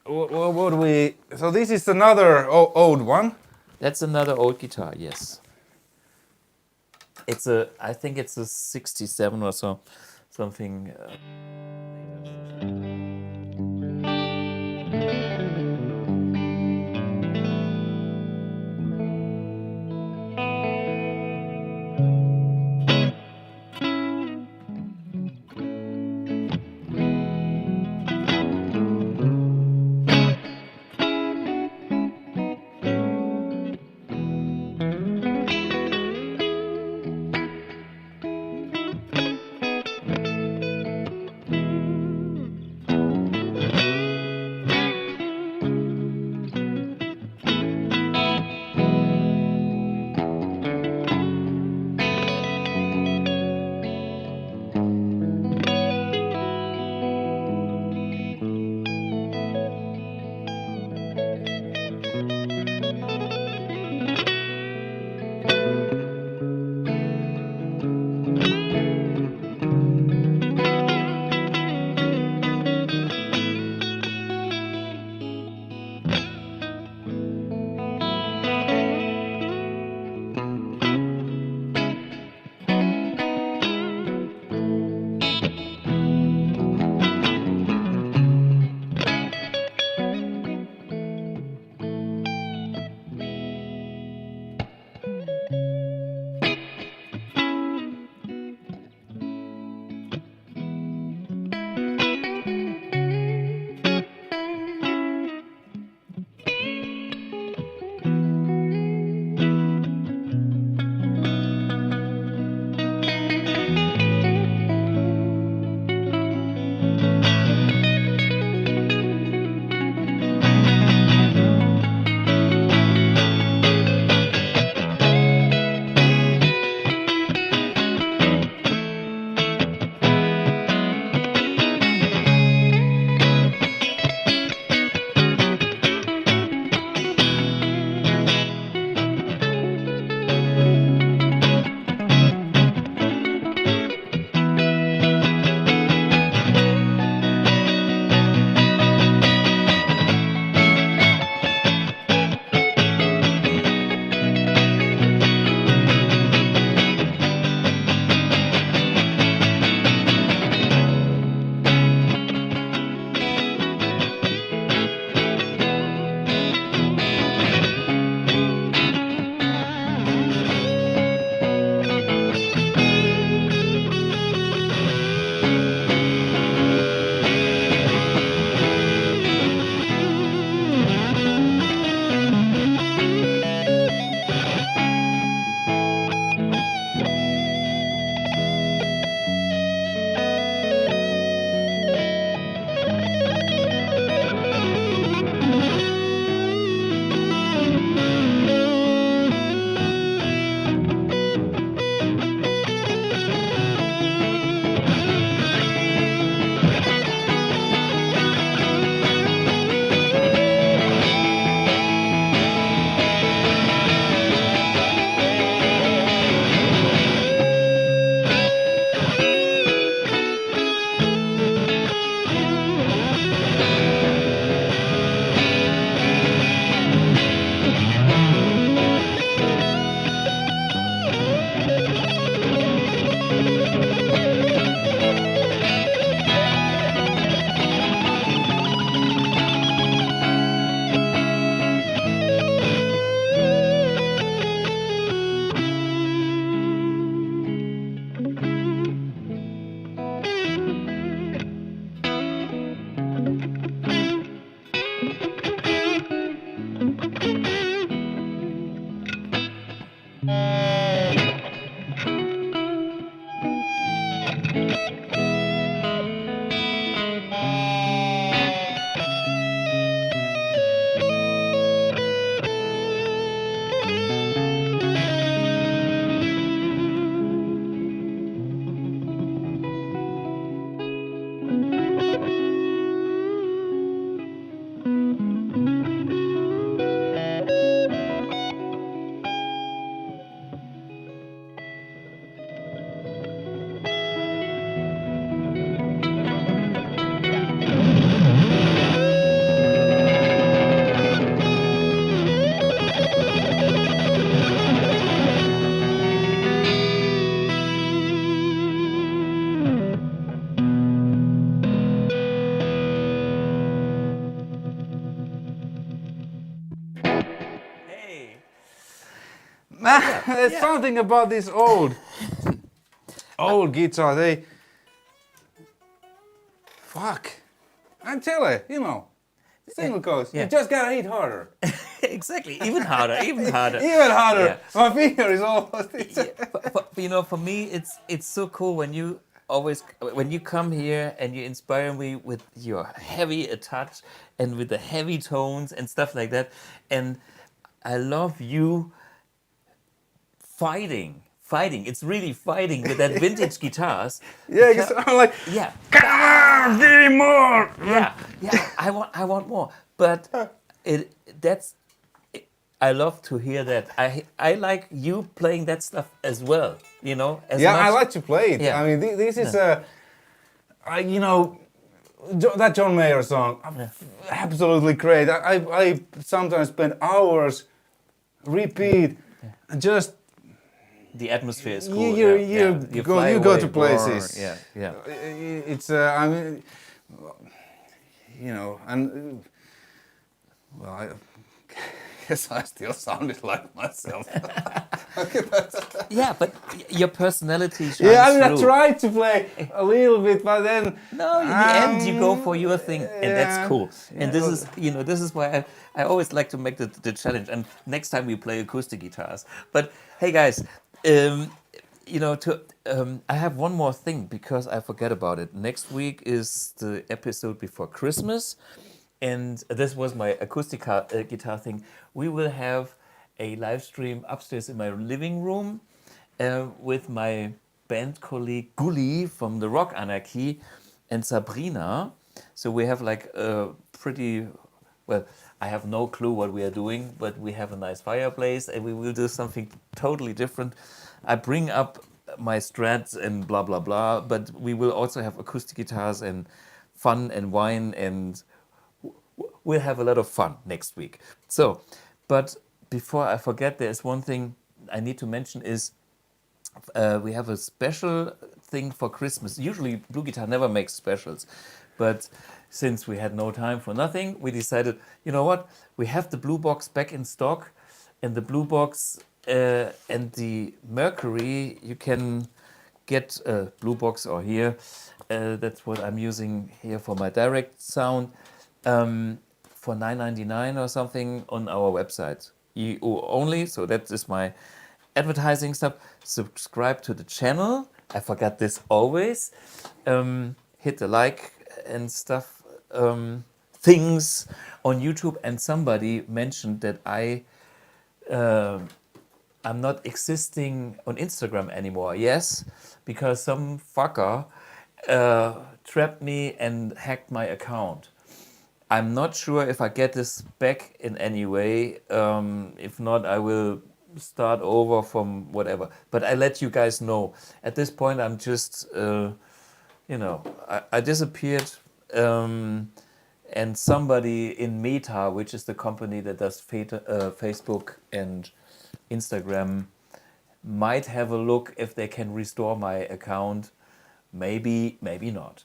What do we? So this is another old one. That's another old guitar, yes. I think it's a 67 or so, something. There's something about this old guitar. They fuck. I tell you, you know, single coast. Yeah. You just gotta hit harder. Exactly, even harder, even harder. Even harder. Yeah. My finger is almost. You know, for me, it's so cool when you come here and you inspire me with your heavy touch and with the heavy tones and stuff like that. And I love you fighting. It's really fighting with that vintage guitars. Yeah, because I'm like, Yeah, come on, give me more. yeah. I want more. But I love to hear that. I like you playing that stuff as well. You know. As Yeah, much. I like to play it. Yeah. I mean, this is you know, that John Mayer song, absolutely great. I sometimes spend hours, repeat, and just. The atmosphere is cool. You go to places. Yeah. It's I mean, you know, and well, I guess I still sounded like myself. Yeah, but your personality shines Yeah, I mean, I through. tried to play a little bit, but then No, in the end you go for your thing, and that's yeah. cool. And Yeah. this is why I always like to make the challenge. And next time we play acoustic guitars. But hey guys, you know, I have one more thing because I forget about it. Next week is the episode before Christmas, and this was my acoustic guitar thing. We will have a live stream upstairs in my living room with my band colleague Gulli from the Rock Anarchy and Sabrina. So we have like a pretty, well, I have no clue what we are doing, but we have a nice fireplace and we will do something totally different. I bring up my Strats and blah, blah, blah, but we will also have acoustic guitars and fun and wine, and we'll have a lot of fun next week. So, but before I forget, there's one thing I need to mention is we have a special thing for Christmas. Usually BluGuitar never makes specials, but since we had no time for nothing, we decided, you know what, we have the Blue Box back in stock, and the Blue Box and the Mercury, you can get a Blue Box or here, that's what I'm using here for my direct sound, for $9.99 or something on our website. EU only, so that is my advertising stuff. Subscribe to the channel. I forgot this always. Hit the like and stuff, things on YouTube. And somebody mentioned that I'm not existing on Instagram anymore. Yes, because some fucker trapped me and hacked my account. I'm not sure if I get this back in any way. If not, I will start over from whatever. But I let you guys know. At this point, I'm just, you know, I disappeared. And somebody in Meta, which is the company that does Facebook and Instagram, might have a look if they can restore my account. Maybe, maybe not.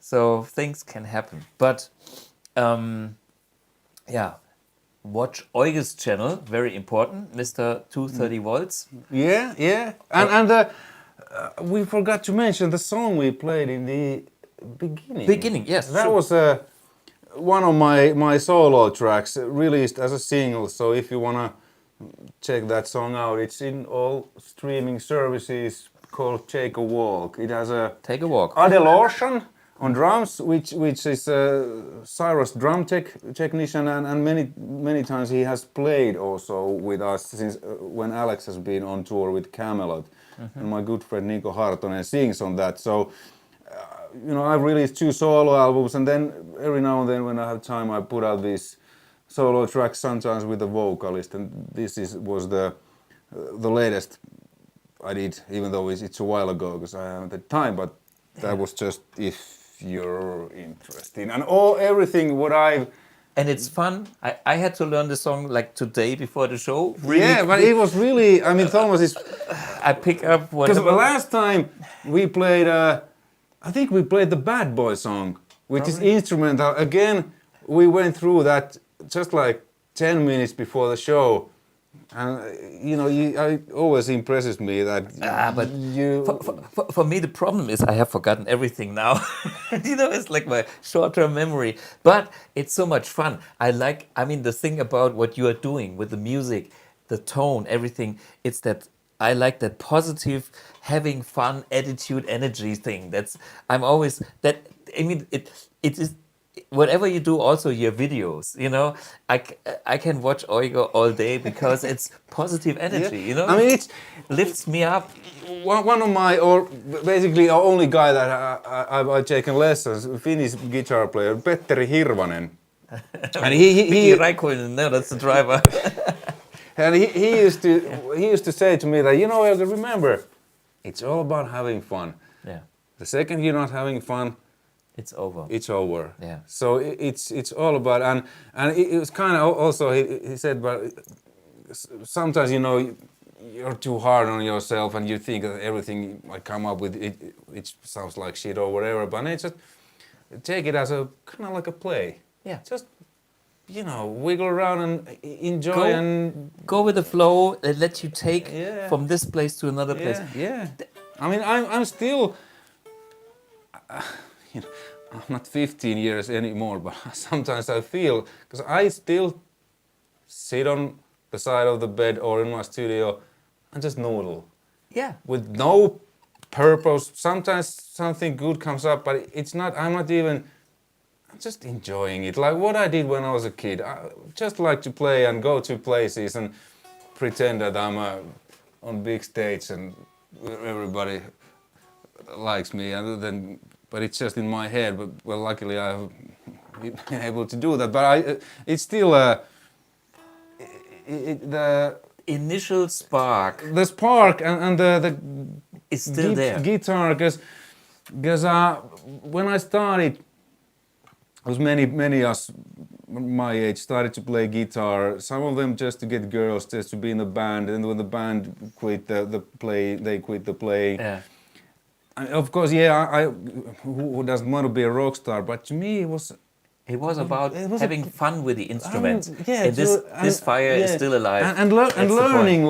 So things can happen. But yeah, watch Euge's channel, very important, Mr. 230 volts. Yeah, yeah. And we forgot to mention the song we played in the beginning. Beginning, yes. That sure. was one of my solo tracks released as a single. So if you want to check that song out, it's in all streaming services, called Take a Walk. It has a Take a walk. Endorser on drums, which is Cyrus drum technician, and many times he has played also with us since when Alex has been on tour with Camelot, and my good friend Nico Hartonen sings on that. So you know, I've released 2 solo albums, and then every now and then when I have time I put out these solo tracks, sometimes with a vocalist, and this was the latest I did, even though it's a while ago because I haven't had time, but that was just if you're interested. And everything what I've... And it's fun. I had to learn the song like today before the show. Really yeah, but it was really, I mean, Thomas is... I pick up what... Because the last time we played, I think we played the Bad Boy song, which is instrumental. Again, we went through that just like 10 minutes before the show. And it always impresses me that But you. for me, the problem is I have forgotten everything now. It's like my short-term memory. But it's so much fun. I mean, the thing about what you are doing with the music, the tone, everything, it's that I like that positive, having fun, attitude, energy thing. I'm always, I mean, it is, whatever you do, also your videos, I can watch Euge all day because it's positive energy, I mean, it lifts me up. One of my, or basically the only guy that I've taken lessons, Finnish guitar player, Petteri Hirvonen. And he Raikkonen, no, that's the driver. and he used to say to me that, Euge, remember, it's all about having fun. Yeah, The second you're not having fun, it's over. it's over. Yeah. So it's all about, and it was kind of also, he said, but sometimes, you're too hard on yourself and you think that everything I come up with, it sounds like shit or whatever, but it's just take it as a kind of like a play. Yeah. Just, wiggle around and enjoy and go with the flow and let you take Yeah. from this place to another place. yeah. I mean, I'm still, I'm not 15 years anymore, but sometimes I feel, because I still sit on the side of the bed or in my studio and just noodle Yeah. with no purpose. Sometimes something good comes up, but I'm just enjoying it. Like what I did when I was a kid. I just like to play and go to places and pretend that I'm on big stage and everybody likes me, and then, but it's just in my head. But well, luckily I've been able to do that. But it's still the Initial spark spark and the is still there. guitar, because when I started, there was many us my age started to play guitar. Some of them just to get girls, just to be in a band. And when the band quit the play, they quit the play. Yeah. And of course, yeah, who doesn't want to be a rock star? But to me, It was about having fun with the instruments. yeah, And this fire is still alive. And learning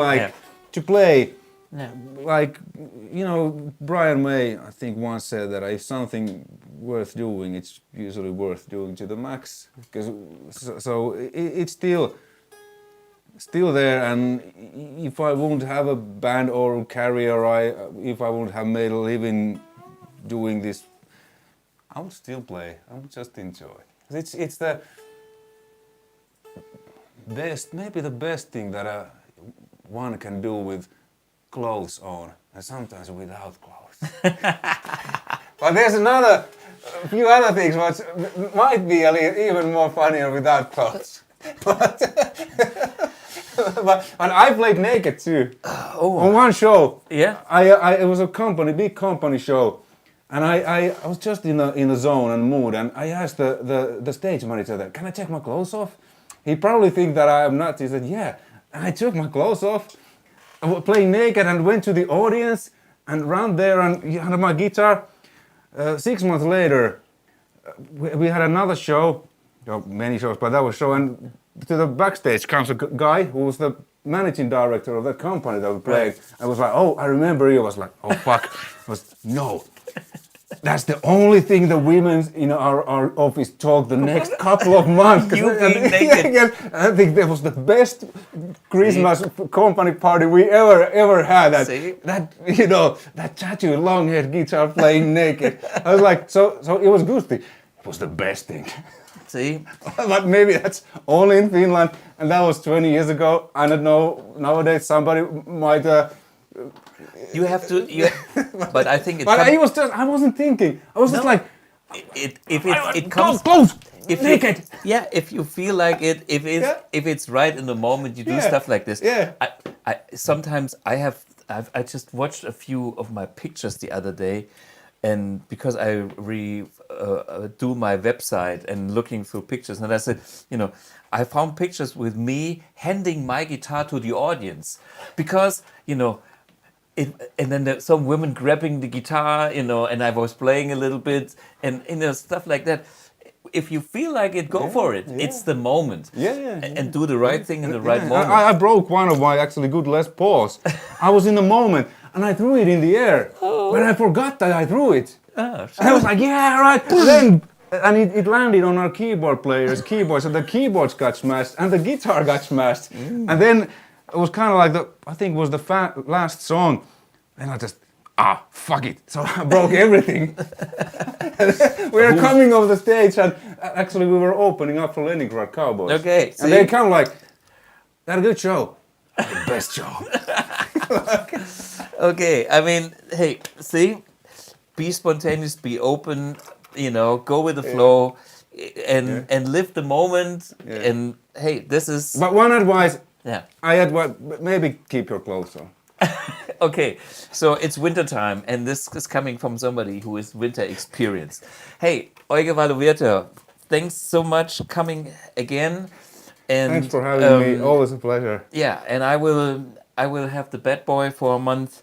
to play. Yeah. Like, Brian May, I think, once said that if something worth doing, it's usually worth doing to the max. So it's still there, and if I wouldn't have a band or career, if I wouldn't have made a living doing this, I would still play. I would just enjoy. It's the best, maybe the best thing that one can do with clothes on, and sometimes without clothes. But there's a few other things which might be even more funnier without clothes. But I played naked too. On one show. Yeah. It was a big company show, and I was just in a zone and mood, and I asked the stage manager that, can I take my clothes off? He probably think that I am nuts. He said, yeah. And I took my clothes off. I was playing naked and went to the audience and ran there and had my guitar. 6 months later, we had another show, many shows, but that was show, and to the backstage comes a guy who was the managing director of that company that we played. Right. I was like, oh, I remember you. I was like, oh, fuck. No. That's the only thing the women in our office talk the next couple of months. You being naked. I think that was the best Christmas company party we ever had. That tattoo, long-haired guitar playing naked. I was like, so it was good thing. It was the best thing. See? But maybe that's only in Finland, and that was 20 years ago. I don't know, nowadays somebody might... You have to, but I think But I wasn't thinking. I was just like... It comes... Close! Naked! If you feel like it, if it's right in the moment, you do stuff like this. Yeah. Sometimes I just watched a few of my pictures the other day, and because I do my website and looking through pictures, and I said, I found pictures with me handing my guitar to the audience, because, and then there's some women grabbing the guitar, and I was playing a little bit, and stuff like that. if you feel like it, go for it. It's the moment. And do the right thing in the right moment. I broke one of my actually good Les Pauls. I was in the moment and I threw it in the air. But I forgot that I threw it. And I was like, yeah, right. Then, and it landed on our keyboard player's keyboard, so the keyboards got smashed and the guitar got smashed. And then it was kind of like I think it was the last song. And I just, fuck it. So I broke everything. We were coming off the stage and actually we were opening up for Leningrad Cowboys. Okay. And they come like, "That a good show." The best show. Okay, I mean, hey, see? Be spontaneous, be open, go with the flow and live the moment. And hey, this is... But one advice, I maybe keep your clothes on. Okay, so it's winter time, and this is coming from somebody who is winter experienced. Hey, Euge Valovirta, thanks so much coming again. And thanks for having me. Always a pleasure. Yeah, and I will have the bad boy for a month,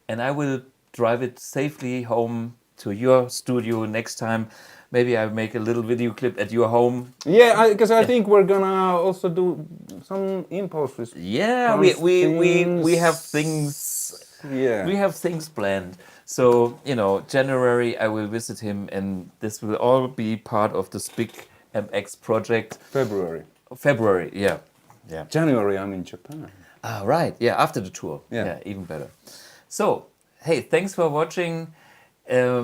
and I will drive it safely home to your studio next time. Maybe I make a little video clip at your home. Yeah, because I think we're gonna also do some impulses. Yeah, we have things. Yeah, we have things planned. So January I will visit him, and this will all be part of this big MX project. February, yeah. January I'm in Japan. Right, yeah, after the tour. Yeah, even better. So, hey, thanks for watching.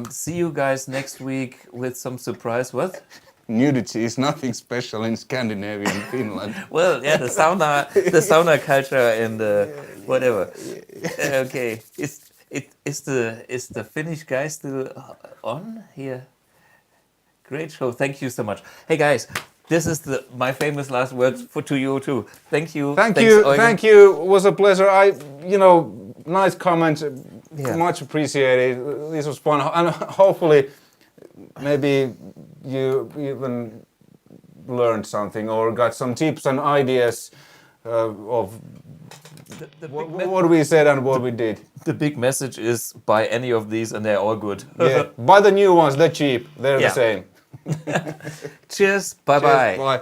See you guys next week with some surprise. What? Nudity is nothing special in Scandinavia and Finland. Well, yeah, the sauna culture and whatever. Okay, is the Finnish guy still on here? Great show. Thank you so much. Hey guys, this is my famous last words to you too. Thank you. Thanks, you. It was a pleasure. Nice comments. Much appreciated. This was fun, and hopefully, maybe you even learned something or got some tips and ideas of what we said and what we did. The big message is buy any of these and they're all good. Buy the new ones. They're cheap. They're the same. Cheers. Bye-bye. Bye.